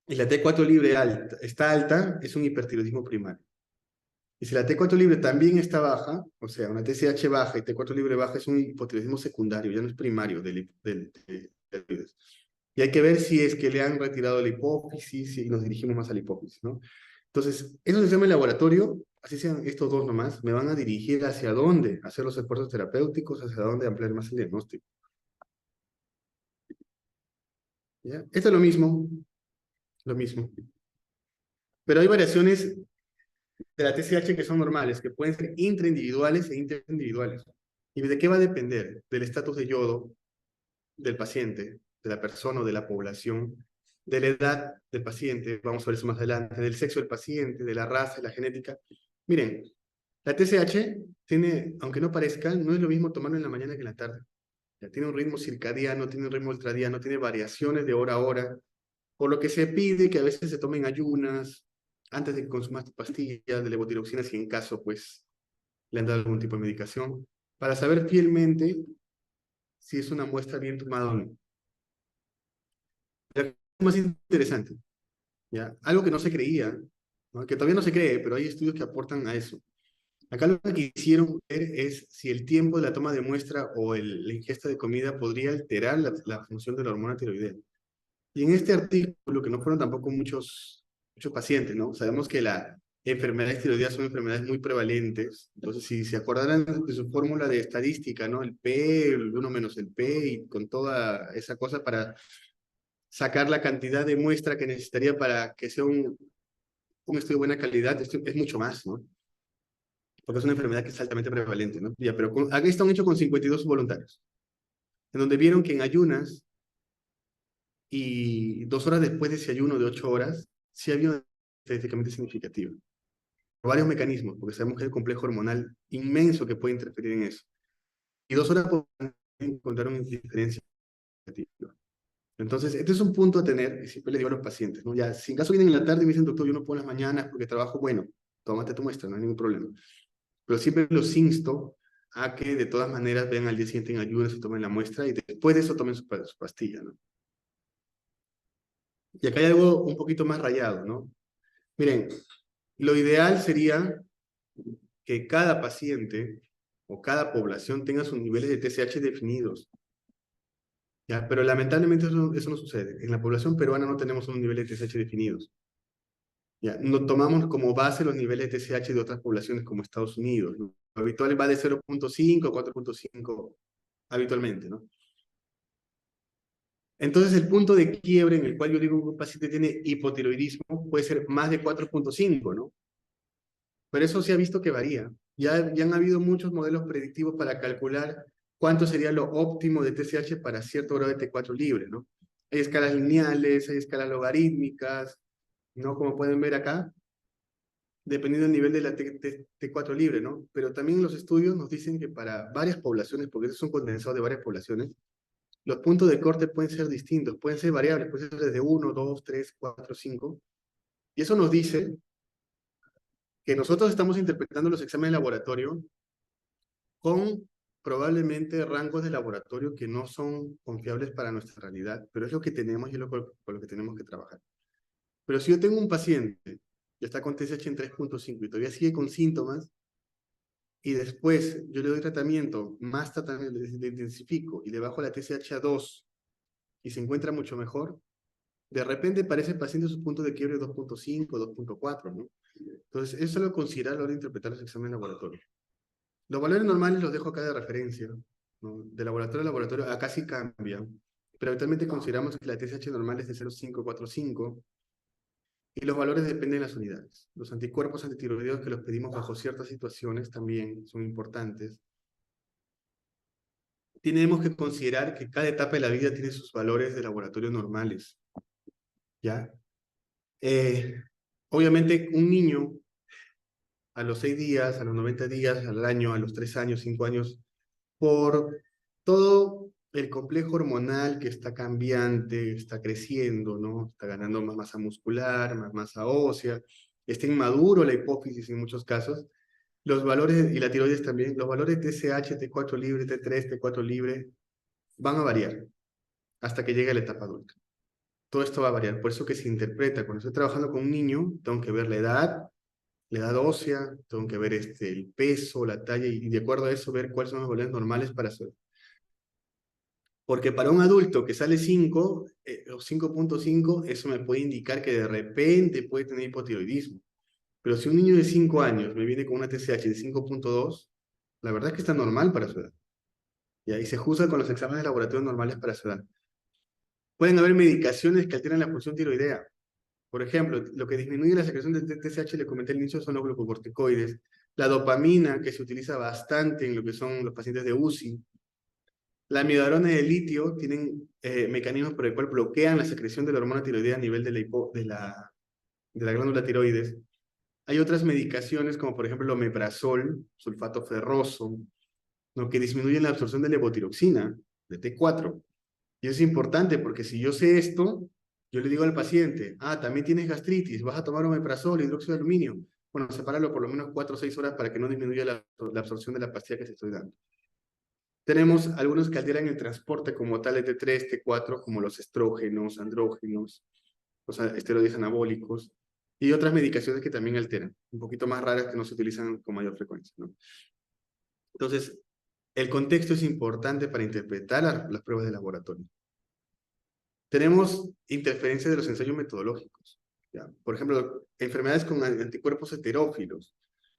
y la T4 libre está alta, es un hipertiroidismo primario. Y si la T4 libre también está baja, o sea, una TSH baja y T4 libre baja, es un hipotiroidismo secundario, ya no es primario del tiroides. Y hay que ver si es que le han retirado la hipófisis y nos dirigimos más a la hipófisis, ¿no? Entonces, esos exámenes de laboratorio, así sean estos dos nomás, me van a dirigir hacia dónde hacer los esfuerzos terapéuticos, hacia dónde ampliar más el diagnóstico. ¿Ya? Esto es lo mismo, lo mismo. Pero hay variaciones de la TSH que son normales, que pueden ser intraindividuales e interindividuales. ¿Y de qué va a depender? Del estatus de yodo del paciente, de la persona o de la población, de la edad del paciente, vamos a ver eso más adelante, del sexo del paciente, de la raza, de la genética. Miren, la TSH tiene, aunque no parezca, no es lo mismo tomarlo en la mañana que en la tarde. Ya tiene un ritmo circadiano, tiene un ritmo ultradiano, tiene variaciones de hora a hora, por lo que se pide que a veces se tomen ayunas, antes de que consumas pastillas de levotiroxina, si en caso, pues, le han dado algún tipo de medicación, para saber fielmente si es una muestra bien tomada o no. Pero más interesante, ¿ya? Algo que no se creía, ¿no? Que todavía no se cree, pero hay estudios que aportan a eso. Acá lo que quisieron ver es si el tiempo de la toma de muestra o la ingesta de comida podría alterar la función de la hormona tiroidea. Y en este artículo, que no fueron tampoco muchos pacientes, ¿no? Sabemos que enfermedades tiroideas son enfermedades muy prevalentes. Entonces, si se acordaran de su fórmula de estadística, ¿no? El P, el 1 menos el P, y con toda esa cosa para sacar la cantidad de muestra que necesitaría para que sea un estudio de buena calidad, esto es mucho más, ¿no? Porque es una enfermedad que es altamente prevalente, ¿no? Ya, pero aquí está un hecho con 52 voluntarios, en donde vieron que en ayunas y 2 horas después de ese ayuno de 8 horas, sí había una estadísticamente significativa. Por varios mecanismos, porque sabemos que hay un complejo hormonal inmenso que puede interferir en eso. Y 2 horas encontraron diferencia significativa. Entonces, este es un punto a tener, y siempre le digo a los pacientes, ¿no? Ya, si en caso vienen en la tarde y me dicen, doctor, yo no puedo en las mañanas porque trabajo, bueno, tómate tu muestra, no hay ningún problema. Pero siempre los insto a que de todas maneras vean al día siguiente en ayunas y tomen la muestra y después de eso tomen su pastilla, ¿no? Y acá hay algo un poquito más rayado, ¿no? Miren, lo ideal sería que cada paciente o cada población tenga sus niveles de TSH definidos, ¿ya? Pero lamentablemente eso no sucede. En la población peruana no tenemos unos niveles de TSH definidos. ¿Ya? No tomamos como base los niveles de TSH de otras poblaciones como Estados Unidos, ¿no? Lo habitual va de 0.5 a 4.5 habitualmente, ¿no? Entonces, el punto de quiebre en el cual yo digo que un paciente tiene hipotiroidismo puede ser más de 4.5, ¿no? Pero eso se ha visto que varía. Ya han habido muchos modelos predictivos para calcular cuánto sería lo óptimo de TSH para cierto grado de T4 libre, ¿no? Hay escalas lineales, hay escalas logarítmicas, ¿no? Como pueden ver acá, dependiendo del nivel de la T4 libre, ¿no? Pero también los estudios nos dicen que para varias poblaciones, porque estos son condensados de varias poblaciones, los puntos de corte pueden ser distintos, pueden ser variables, pueden ser desde 1, 2, 3, 4, 5. Y eso nos dice que nosotros estamos interpretando los exámenes de laboratorio con probablemente rangos de laboratorio que no son confiables para nuestra realidad, pero es lo que tenemos y es con lo que tenemos que trabajar. Pero si yo tengo un paciente que está con TSH en 3.5 y todavía sigue con síntomas, y después yo le doy tratamiento, más tratamiento, le intensifico y le bajo la TSH a 2 y se encuentra mucho mejor, de repente para ese paciente su punto de quiebre es 2.5, 2.4, ¿no? Entonces, eso lo considera a la hora de interpretar los exámenes de laboratorio. Los valores normales los dejo acá de referencia, ¿no? De laboratorio a laboratorio, acá sí cambian, pero habitualmente consideramos que la TSH normal es de 0.545 y los valores dependen de las unidades. Los anticuerpos antitiroideos que los pedimos bajo ciertas situaciones también son importantes. Tenemos que considerar que cada etapa de la vida tiene sus valores de laboratorio normales, ¿ya? Obviamente, un niño a los 6 días, a los 90 días, al año, a los 3 años, 5 años, por todo el complejo hormonal que está cambiante, está creciendo, ¿no? Está ganando más masa muscular, más masa ósea, está inmaduro la hipófisis en muchos casos. Los valores, y la tiroides también, los valores TSH, T4 libre, T3, T4 libre, van a variar hasta que llegue a la etapa adulta. Todo esto va a variar, por eso que se interpreta. Cuando estoy trabajando con un niño, tengo que ver la edad ósea, tengo que ver el peso, la talla, y de acuerdo a eso ver cuáles son los valores normales para su. Porque para un adulto que sale 5 o 5.5, eso me puede indicar que de repente puede tener hipotiroidismo. Pero si un niño de 5 años me viene con una TSH de 5.2, la verdad es que está normal para su edad. Y ahí se juzga con los exámenes de laboratorio normales para su edad. Pueden haber medicaciones que alteran la función tiroidea. Por ejemplo, lo que disminuye la secreción de TSH, le comenté al inicio, son los glucocorticoides. La dopamina, que se utiliza bastante en lo que son los pacientes de UCI. La amiodarona y el litio tienen mecanismos por el cual bloquean la secreción de la hormona tiroidea a nivel de la glándula tiroides. Hay otras medicaciones, como por ejemplo el omeprazol, sulfato ferroso, ¿no? Que disminuyen la absorción de levotiroxina, de T4. Y eso es importante porque si yo sé esto, yo le digo al paciente, también tienes gastritis, vas a tomar omeprazol, hidróxido de aluminio. Bueno, sepáralo por lo menos 4 o 6 horas para que no disminuya la absorción de la pastilla que te estoy dando. Tenemos algunos que alteran el transporte como tal de T3, T4, como los estrógenos, andrógenos, los esteroides anabólicos, y otras medicaciones que también alteran, un poquito más raras que no se utilizan con mayor frecuencia, ¿no? Entonces, el contexto es importante para interpretar las pruebas de laboratorio. Tenemos interferencias de los ensayos metodológicos. ¿ya? Por ejemplo, enfermedades con anticuerpos heterófilos,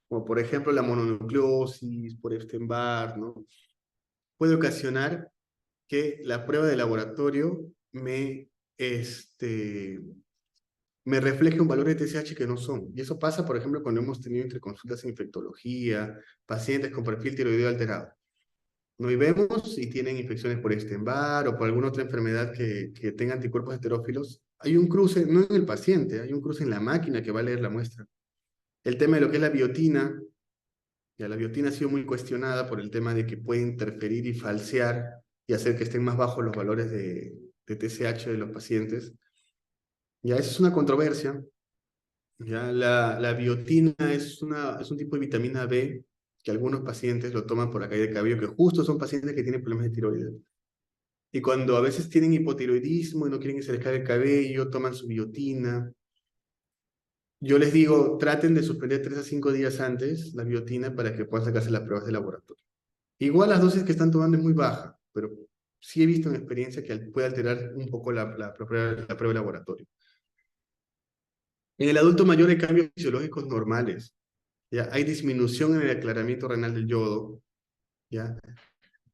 como por ejemplo la mononucleosis por Epstein-Barr, ¿no? Puede ocasionar que la prueba de laboratorio me refleje un valor de TSH que no son. Y eso pasa, por ejemplo, cuando hemos tenido entre consultas en infectología, pacientes con perfil tiroideo alterado. ¿No? Y vemos si tienen infecciones por Epstein-Barr o por alguna otra enfermedad que tenga anticuerpos heterófilos. Hay un cruce, no en el paciente, hay un cruce en la máquina que va a leer la muestra. El tema de lo que es la biotina, ya la biotina ha sido muy cuestionada por el tema de que puede interferir y falsear y hacer que estén más bajos los valores de TSH de los pacientes. Ya, esa es una controversia. Ya, la biotina es un tipo de vitamina B que algunos pacientes lo toman por la caída de cabello, que justo son pacientes que tienen problemas de tiroides. Y cuando a veces tienen hipotiroidismo y no quieren que se les caiga el cabello, toman su biotina. Yo les digo, traten de suspender 3 a 5 días antes la biotina para que puedan sacarse las pruebas de laboratorio. Igual las dosis que están tomando es muy baja, pero sí he visto en experiencia que puede alterar un poco la prueba de laboratorio. En el adulto mayor hay cambios fisiológicos normales. ¿Ya? Hay disminución en el aclaramiento renal del yodo. ¿Ya?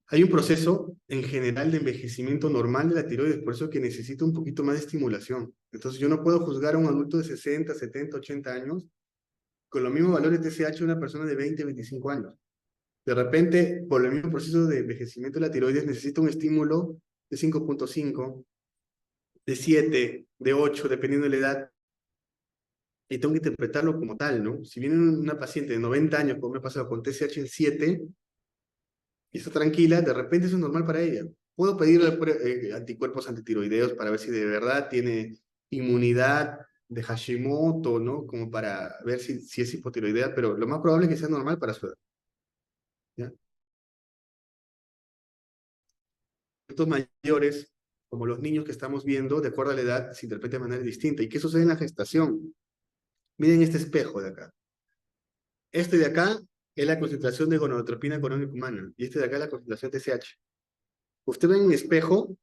Hay un proceso en general de envejecimiento normal de la tiroides, por eso que necesita un poquito más de estimulación. Entonces yo no puedo juzgar a un adulto de 60, 70, 80 años con los mismos valores de TSH de una persona de 20, 25 años. De repente, por el mismo proceso de envejecimiento de la tiroides, necesita un estímulo de 5.5, de 7, de 8, dependiendo de la edad, y tengo que interpretarlo como tal, ¿no? Si viene una paciente de 90 años, como me ha pasado con TSH en 7, y está tranquila, de repente eso es normal para ella. Puedo pedirle anticuerpos antitiroideos para ver si de verdad tiene inmunidad de Hashimoto, ¿no? Como para ver si es hipotiroidea, pero lo más probable es que sea normal para su edad. ¿Ya? Estos mayores, como los niños que estamos viendo, de acuerdo a la edad, se interpreta de manera distinta. ¿Y qué sucede en la gestación? Miren este espejo de acá. Este de acá es la concentración de gonadotropina coronarica humana, y este de acá es la concentración de TSH. Usted ve en un espejo,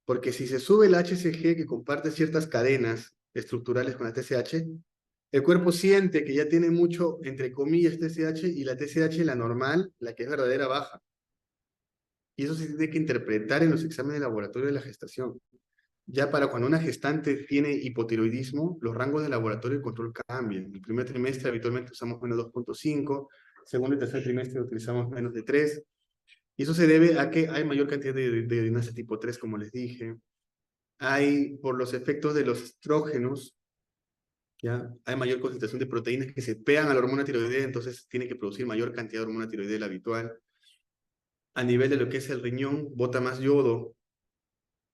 porque si se sube el HCG que comparte ciertas cadenas estructurales con la TSH, el cuerpo siente que ya tiene mucho, entre comillas, TSH, y la TSH, la normal, la que es verdadera, baja. Y eso se tiene que interpretar en los exámenes de laboratorio de la gestación. Ya para cuando una gestante tiene hipotiroidismo, los rangos de laboratorio y control cambian. En el primer trimestre habitualmente usamos menos 2.5, segundo y tercer trimestre utilizamos menos de 3, y eso se debe a que hay mayor cantidad de dinasa tipo 3, como les dije. Hay, por los efectos de los estrógenos, ¿ya? Hay mayor concentración de proteínas que se pegan a la hormona tiroidea, entonces tiene que producir mayor cantidad de hormona tiroidea de la habitual. A nivel de lo que es el riñón, bota más yodo,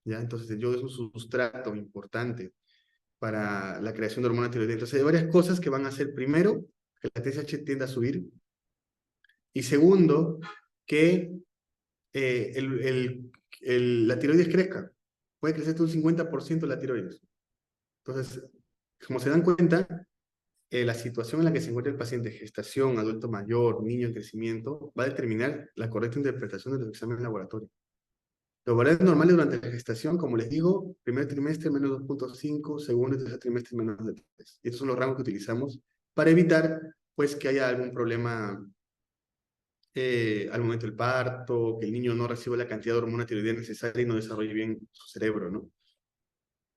¿ya? Entonces el yodo es un sustrato importante para la creación de hormona tiroidea. Entonces hay varias cosas que van a hacer, primero, que la TSH tienda a subir, y segundo, que eh, el, la tiroides crezca. Puede crecer hasta un 50% la tiroides. Entonces, como se dan cuenta, la situación en la que se encuentra el paciente, gestación, adulto mayor, niño en crecimiento, va a determinar la correcta interpretación de los exámenes laboratorios. Los valores normales durante la gestación, como les digo, primer trimestre menos 2.5, segundo y tercer trimestre menos de 3. Estos son los rangos que utilizamos para evitar pues, que haya algún problema al momento del parto, que el niño no reciba la cantidad de hormona tiroidea necesaria y no desarrolle bien su cerebro, ¿no?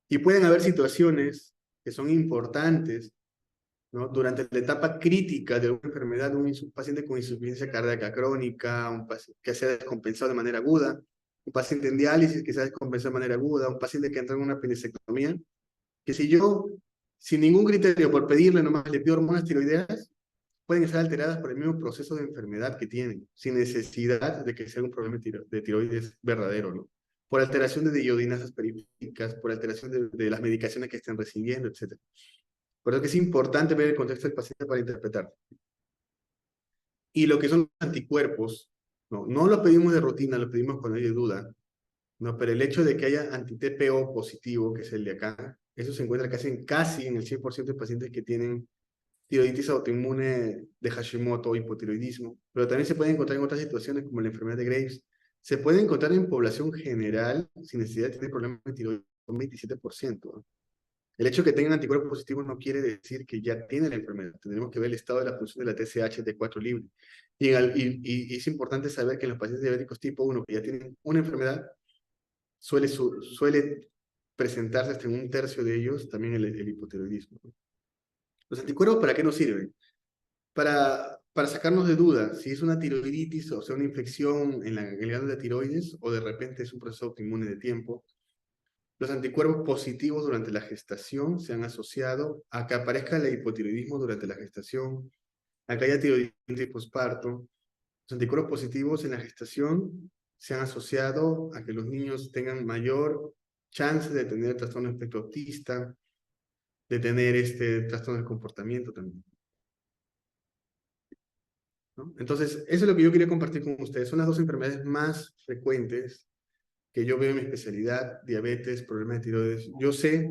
Y pueden haber situaciones que son importantes, ¿no? Durante la etapa crítica de una enfermedad, un paciente con insuficiencia cardíaca crónica, un paciente que se ha descompensado de manera aguda, un paciente en diálisis que se ha descompensado de manera aguda, un paciente que entra en una apendicectomía, que si yo, sin ningún criterio, por pedirle nomás, le pido hormonas tiroideas, pueden estar alteradas por el mismo proceso de enfermedad que tienen, sin necesidad de que sea un problema de tiroides verdadero, ¿no? Por alteración de iodinasas periféricas, por alteración de las medicaciones que estén recibiendo, etc. Por eso que es importante ver el contexto del paciente para interpretar. Y lo que son los anticuerpos, no lo pedimos de rutina, lo pedimos cuando hay duda, ¿no? Pero el hecho de que haya anti-TPO positivo, que es el de acá, eso se encuentra casi en el 100% de pacientes que tienen tiroiditis autoinmune de Hashimoto o hipotiroidismo, pero también se puede encontrar en otras situaciones como la enfermedad de Graves. Se puede encontrar en población general sin necesidad de tener problemas de tiroides, un 27%, ¿no? El hecho de que tengan anticuerpos positivos no quiere decir que ya tienen la enfermedad. Tendremos que ver el estado de la función de la TSH T4 libre. Y es importante saber que en los pacientes diabéticos tipo 1 que ya tienen una enfermedad, suele presentarse hasta en un tercio de ellos también el hipotiroidismo. ¿Los anticuerpos para qué nos sirven? Para sacarnos de dudas si es una tiroiditis, o sea, una infección en el glándula de tiroides, o de repente es un proceso autoinmune de tiempo. Los anticuerpos positivos durante la gestación se han asociado a que aparezca el hipotiroidismo durante la gestación, a que haya tiroiditis posparto. Los anticuerpos positivos en la gestación se han asociado a que los niños tengan mayor chance de tener trastorno de espectro autista, de tener trastorno del comportamiento también, ¿no? Entonces, eso es lo que yo quería compartir con ustedes. Son las dos enfermedades más frecuentes que yo veo en mi especialidad: diabetes, problemas de tiroides. Yo sé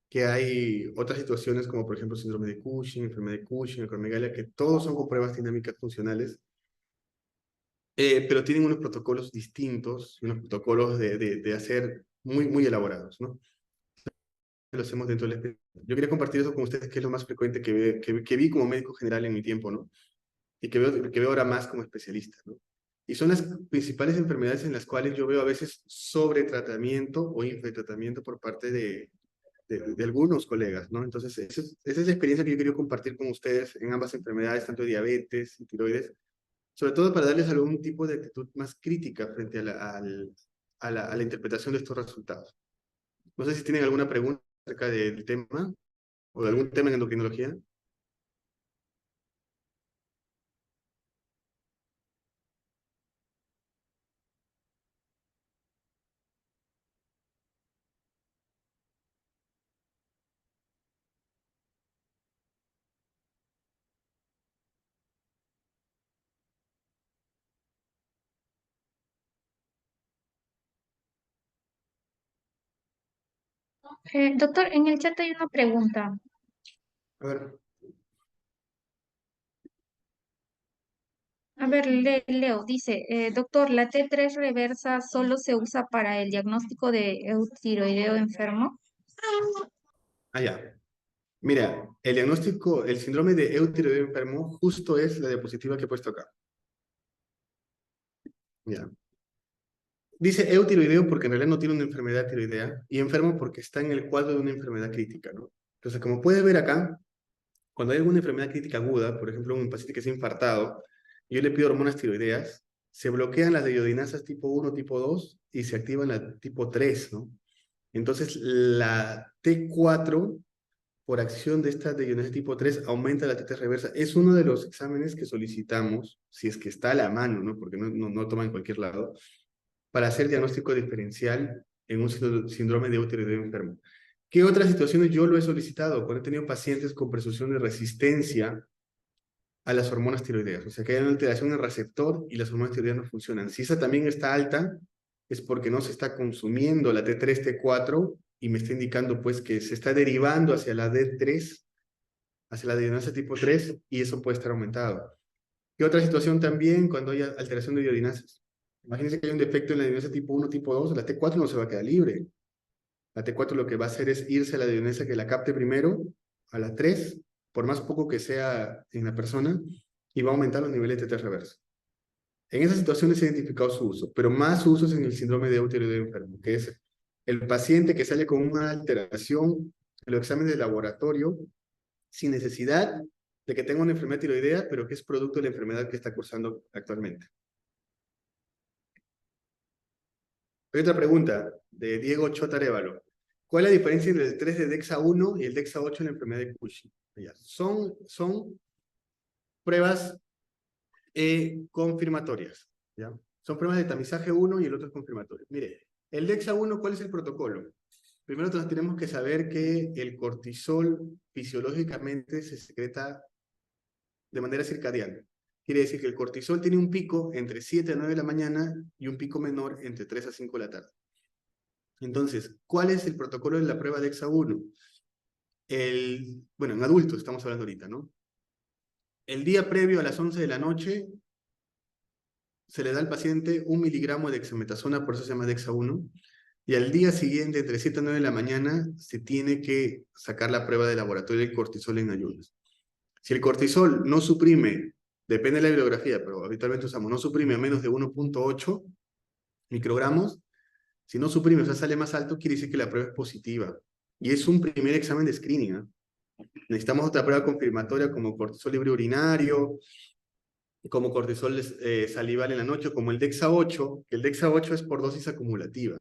que hay otras situaciones como por ejemplo síndrome de Cushing, enfermedad de Cushing, acromegalia, que todos son con pruebas dinámicas funcionales, pero tienen unos protocolos distintos, unos protocolos de hacer muy elaborados, ¿no? Lo hacemos dentro del especialidad. Yo quería compartir eso con ustedes, que es lo más frecuente que vi como médico general en mi tiempo, ¿no? Y que veo ahora más como especialista, ¿no? Y son las principales enfermedades en las cuales yo veo a veces sobretratamiento o infratratamiento por parte de algunos colegas, ¿no? Entonces, esa es la experiencia que yo quería compartir con ustedes en ambas enfermedades, tanto diabetes y tiroides, sobre todo para darles algún tipo de actitud más crítica frente a la interpretación de estos resultados. No sé si tienen alguna pregunta acerca del tema o de algún tema en endocrinología. Doctor, en el chat hay una pregunta. A ver, A ver, Leo dice, doctor, ¿la T3 reversa solo se usa para el diagnóstico de eutiroideo enfermo? allá. Mira, el diagnóstico, el síndrome de eutiroideo enfermo, justo es la diapositiva que he puesto acá. Ya. Dice eutiroideo porque en realidad no tiene una enfermedad tiroidea, y enfermo porque está en el cuadro de una enfermedad crítica, ¿no? Entonces, como puedes ver acá, cuando hay alguna enfermedad crítica aguda, por ejemplo, un paciente que se ha infartado, yo le pido hormonas tiroideas, se bloquean las de iodinasas tipo 1, tipo 2, y se activan la tipo 3, ¿no? Entonces, la T4, por acción de esta de iones tipo 3, aumenta la T3 reversa. Es uno de los exámenes que solicitamos, si es que está a la mano, ¿no? Porque no toma en cualquier lado, para hacer diagnóstico diferencial en un síndrome de tiroideo enfermo. ¿Qué otras situaciones yo lo he solicitado? Cuando he tenido pacientes con presunción de resistencia a las hormonas tiroideas, o sea que hay una alteración en el receptor y las hormonas tiroideas no funcionan. Si esa también está alta, es porque no se está consumiendo la T3, T4, y me está indicando pues que se está derivando hacia la D3, hacia la diodinasa tipo 3, y eso puede estar aumentado. ¿Qué otra situación también cuando hay alteración de iodinasas? Imagínense que hay un defecto en la iodinasa tipo 1, tipo 2, la T4 no se va a quedar libre. La T4 lo que va a hacer es irse a la iodinasa que la capte primero, a la 3, por más poco que sea en la persona, y va a aumentar los niveles de T3 reverso. En esas situaciones se ha identificado su uso, pero más usos en el síndrome de eutiroideo enfermo, que es el paciente que sale con una alteración en los exámenes de laboratorio sin necesidad de que tenga una enfermedad tiroidea, pero que es producto de la enfermedad que está cursando actualmente. Hay otra pregunta de Diego Chotarévalo. ¿Cuál es la diferencia entre el 3 de DEXA 1 y el DEXA 8 en la enfermedad de Cushing? Ya, son pruebas confirmatorias, ¿ya? Son pruebas de tamizaje 1 y el otro es confirmatorio. Mire, el DEXA 1, ¿cuál es el protocolo? Primero tenemos que saber que el cortisol fisiológicamente se secreta de manera circadiana. Quiere decir que el cortisol tiene un pico entre 7 a 9 de la mañana y un pico menor entre 3 a 5 de la tarde. Entonces, ¿cuál es el protocolo de la prueba DEXA 1? Bueno, en adultos estamos hablando ahorita, ¿no? El día previo a las 11 de la noche se le da al paciente 1 miligramo de dexametasona, por eso se llama DEXA 1, y al día siguiente, entre 7 y 9 de la mañana, se tiene que sacar la prueba de laboratorio del cortisol en ayunas. Si el cortisol no suprime, depende de la bibliografía, pero habitualmente usamos, no suprime a menos de 1.8 microgramos, si no suprime, o sea, sale más alto, quiere decir que la prueba es positiva. Y es un primer examen de screening, ¿eh? Necesitamos otra prueba confirmatoria como cortisol libre urinario, como cortisol salival en la noche, como el DEXA-8, que el DEXA-8 es por dosis acumulativas.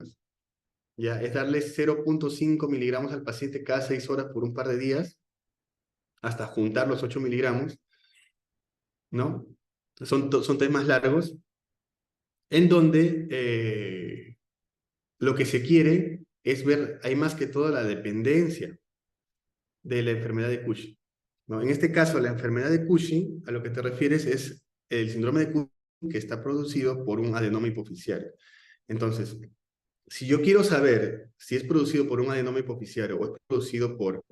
Ya, es darle 0.5 miligramos al paciente cada 6 horas por un par de días, hasta juntar los 8 miligramos, ¿no? Son test más largos, en donde lo que se quiere es ver, hay más que todo la dependencia de la enfermedad de Cushing, ¿no? En este caso, la enfermedad de Cushing, a lo que te refieres es el síndrome de Cushing que está producido por un adenoma hipofisiario. Entonces, si yo quiero saber si es producido por un adenoma hipofisiario o es producido por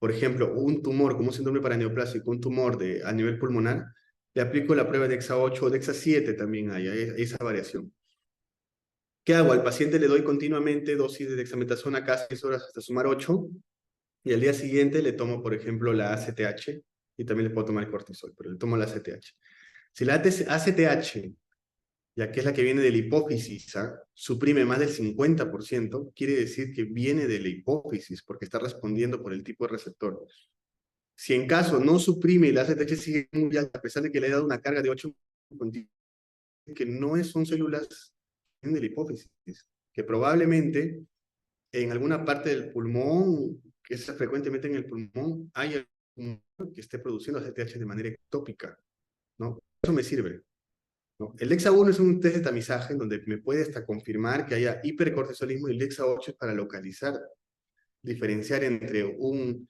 ejemplo, un tumor como un síndrome paraneoplásico, un tumor a nivel pulmonar, le aplico la prueba de DEXA-8 o DEXA-7 también hay esa variación. ¿Qué hago? Al paciente le doy continuamente dosis de dexametasona cada 6 horas hasta sumar 8, y al día siguiente le tomo, por ejemplo, la ACTH, y también le puedo tomar el cortisol, pero le tomo la ACTH. Si la ACTH, ya que es la que viene de la hipófisis, suprime más del 50%, quiere decir que viene de la hipófisis, porque está respondiendo por el tipo de receptor. Si en caso no suprime y la ACTH sigue muy alta, a pesar de que le he dado una carga de 8, que no son células de la hipófisis, que probablemente en alguna parte del pulmón, que es frecuentemente en el pulmón, hay algún que esté produciendo ACTH de manera ectópica, ¿no? Eso me sirve, ¿no? El DEXA-1 es un test de tamizaje en donde me puede hasta confirmar que haya hipercortisolismo, y el DEXA-8 es para localizar, diferenciar entre un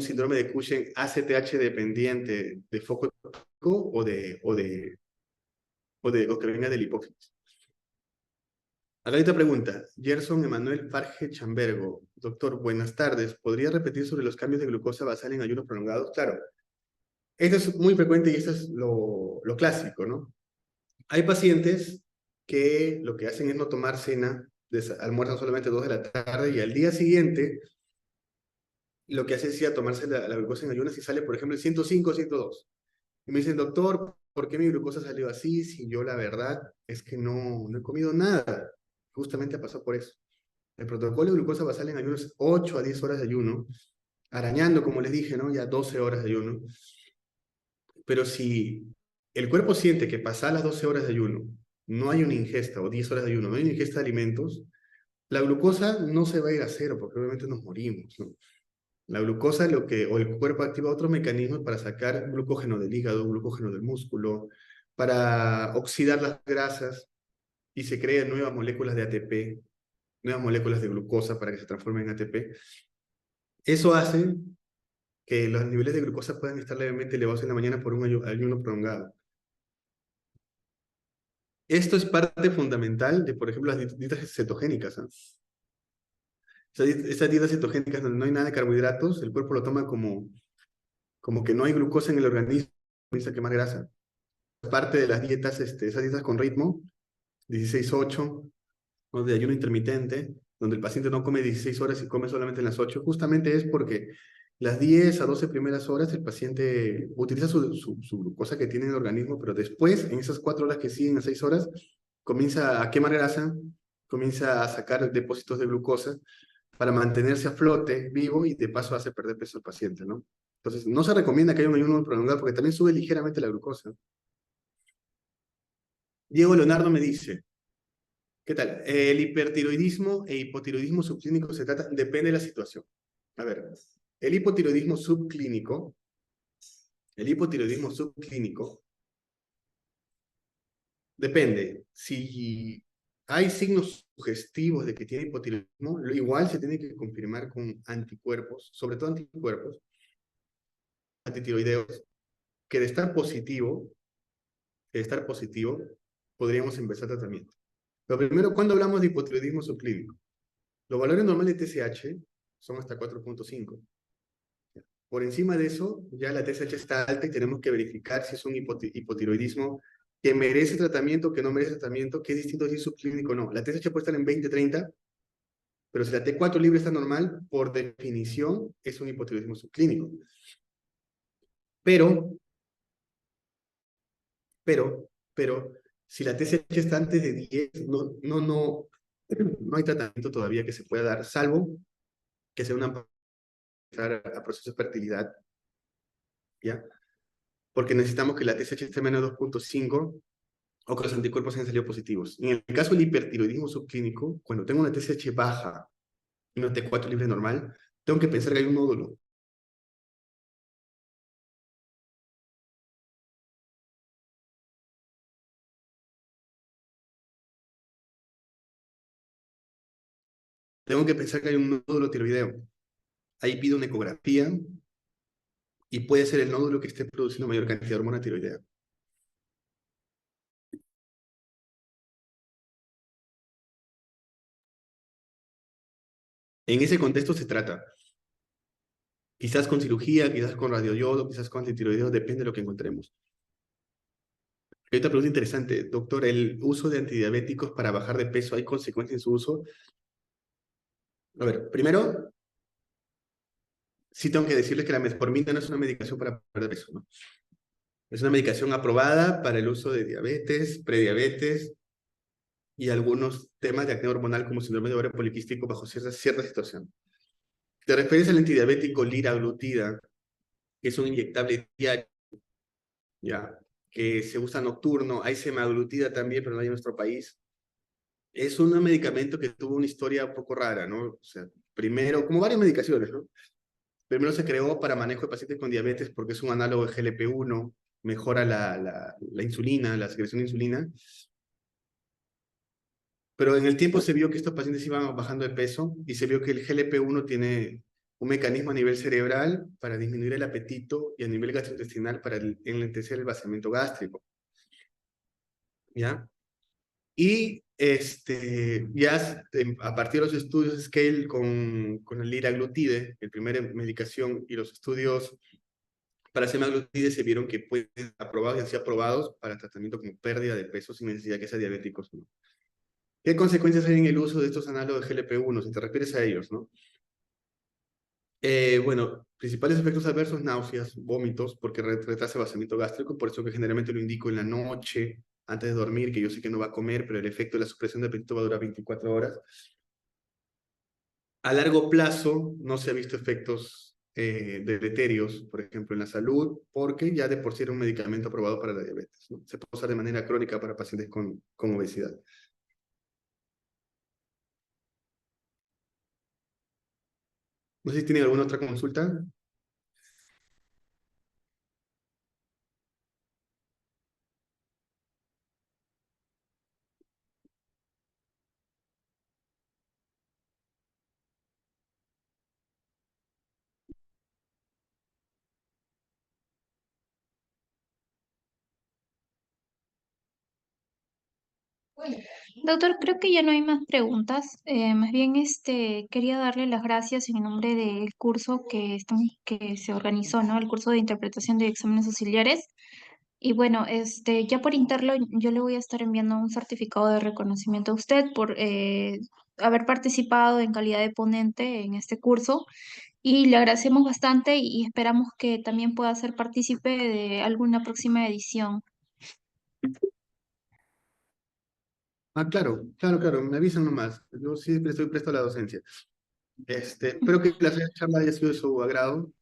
síndrome de Cushing ACTH dependiente de foco o que venga del hipófisis. Acá hay otra pregunta. Gerson Emanuel Farge Chambergo. Doctor, buenas tardes. ¿Podría repetir sobre los cambios de glucosa basal en ayunos prolongados? Claro. Esto es muy frecuente y esto es lo clásico, ¿no? Hay pacientes que lo que hacen es no tomar cena, almuerzan solamente 2 de la tarde y al día siguiente lo que hace es ir a tomarse la glucosa en ayunas y sale, por ejemplo, el 105, 102. Y me dicen, doctor, ¿por qué mi glucosa salió así? Si yo la verdad es que no he comido nada. Justamente ha pasado por eso. El protocolo de glucosa basal en ayuno es 8 a 10 horas de ayuno, arañando, como les dije, ¿no? Ya 12 horas de ayuno. Pero si el cuerpo siente que pasadas las 12 horas de ayuno no hay una ingesta, o 10 horas de ayuno, no hay una ingesta de alimentos, la glucosa no se va a ir a cero, porque obviamente nos morimos, ¿no? La glucosa, o el cuerpo activa otros mecanismos para sacar glucógeno del hígado, glucógeno del músculo, para oxidar las grasas, y se crean nuevas moléculas de ATP, nuevas moléculas de glucosa para que se transformen en ATP. Eso hace que los niveles de glucosa puedan estar levemente elevados en la mañana por un ayuno prolongado. Esto es parte fundamental de, por ejemplo, las dietas cetogénicas, ¿eh? Esas dietas cetogénicas donde no hay nada de carbohidratos, el cuerpo lo toma como que no hay glucosa en el organismo, comienza a quemar grasa. Parte de las dietas, esas dietas con ritmo, 16-8, ¿no? De ayuno intermitente, donde el paciente no come 16 horas y come solamente en las 8, justamente es porque las 10 a 12 primeras horas el paciente utiliza su glucosa que tiene en el organismo, pero después, en esas 4 horas que siguen a 6 horas, comienza a quemar grasa, comienza a sacar depósitos de glucosa para mantenerse a flote, vivo, y de paso hace perder peso al paciente, ¿no? Entonces, no se recomienda que haya un ayuno prolongado porque también sube ligeramente la glucosa. Diego Leonardo me dice, ¿qué tal? El hipertiroidismo e hipotiroidismo subclínico se trata, depende de la situación. A ver, el hipotiroidismo subclínico, el hipotiroidismo subclínico depende. Si hay signos sugestivos de que tiene hipotiroidismo, igual se tiene que confirmar con anticuerpos, sobre todo anticuerpos antitiroideos, que de estar positivo, podríamos empezar tratamiento. Lo primero, cuando hablamos de hipotiroidismo subclínico, los valores normales de TSH son hasta 4.5. Por encima de eso, ya la TSH está alta y tenemos que verificar si es un hipotiroidismo que merece tratamiento, que no merece tratamiento, que es distinto si es subclínico o no. La TSH puede estar en 20, 30 Pero si la T4 libre está normal, por definición es un hipotiroidismo subclínico. Pero, pero, si la TSH está antes de 10, no hay tratamiento todavía que se pueda dar, salvo que sea una a procesos de fertilidad, ¿ya? Porque necesitamos que la TSH esté menos de 2.5 o que los anticuerpos hayan salido positivos. En el caso del hipertiroidismo subclínico, cuando tengo una TSH baja y una T4 libre normal, tengo que pensar que hay un nódulo. Tengo que pensar que hay un nódulo tiroideo. Ahí pido una ecografía y puede ser el nódulo que esté produciendo mayor cantidad de hormona tiroidea. En ese contexto se trata. Quizás con cirugía, quizás con radioyodo, quizás con antitiroideo, depende de lo que encontremos. Hay otra pregunta interesante, doctor, ¿el uso de antidiabéticos para bajar de peso hay consecuencias en su uso? A ver, primero, sí tengo que decirles que la metformina no es una medicación para perder peso, ¿no? Es una medicación aprobada para el uso de diabetes, prediabetes y algunos temas de acné hormonal como síndrome de ovario poliquístico bajo cierta situación. Te refieres al antidiabético liraglutida, que es un inyectable diario, ya, que se usa nocturno, hay semaglutida también, pero no hay en nuestro país. Es un medicamento que tuvo una historia un poco rara, ¿no? O sea, primero, como varias medicaciones, ¿no? Primero se creó para manejo de pacientes con diabetes porque es un análogo de GLP-1, mejora la insulina, la secreción de insulina, pero en el tiempo se vio que estos pacientes iban bajando de peso y se vio que el GLP-1 tiene un mecanismo a nivel cerebral para disminuir el apetito y a nivel gastrointestinal para enlentecer el vaciamiento gástrico, ¿ya? Y a partir de los estudios Scale con el liraglutide, el primer medicación, y los estudios para semaglutide se vieron que pueden ser aprobados y han sido aprobados para tratamiento como pérdida de peso sin necesidad que sea diabéticos, ¿no? ¿Qué consecuencias hay en el uso de estos análogos de GLP-1? Si te refieres a ellos, ¿no? Bueno, principales efectos adversos, náuseas, vómitos, porque retrasa el vaciamiento gástrico, por eso que generalmente lo indico en la noche, antes de dormir, que yo sé que no va a comer, pero el efecto de la supresión de apetito va a durar 24 horas. A largo plazo no se ha visto efectos deleterios, por ejemplo, en la salud, porque ya de por sí era un medicamento aprobado para la diabetes, ¿no? Se puede usar de manera crónica para pacientes con obesidad. No sé si tienen alguna otra consulta. Doctor, creo que ya no hay más preguntas. Más bien, quería darle las gracias en nombre del curso que se organizó, ¿no? El curso de interpretación de exámenes auxiliares. Y bueno, ya por interno yo le voy a estar enviando un certificado de reconocimiento a usted por haber participado en calidad de ponente en este curso. Y le agradecemos bastante y esperamos que también pueda ser partícipe de alguna próxima edición. Ah, claro, claro, claro, me avisan nomás. Yo siempre estoy presto a la docencia. Espero que la charla haya sido de su agrado.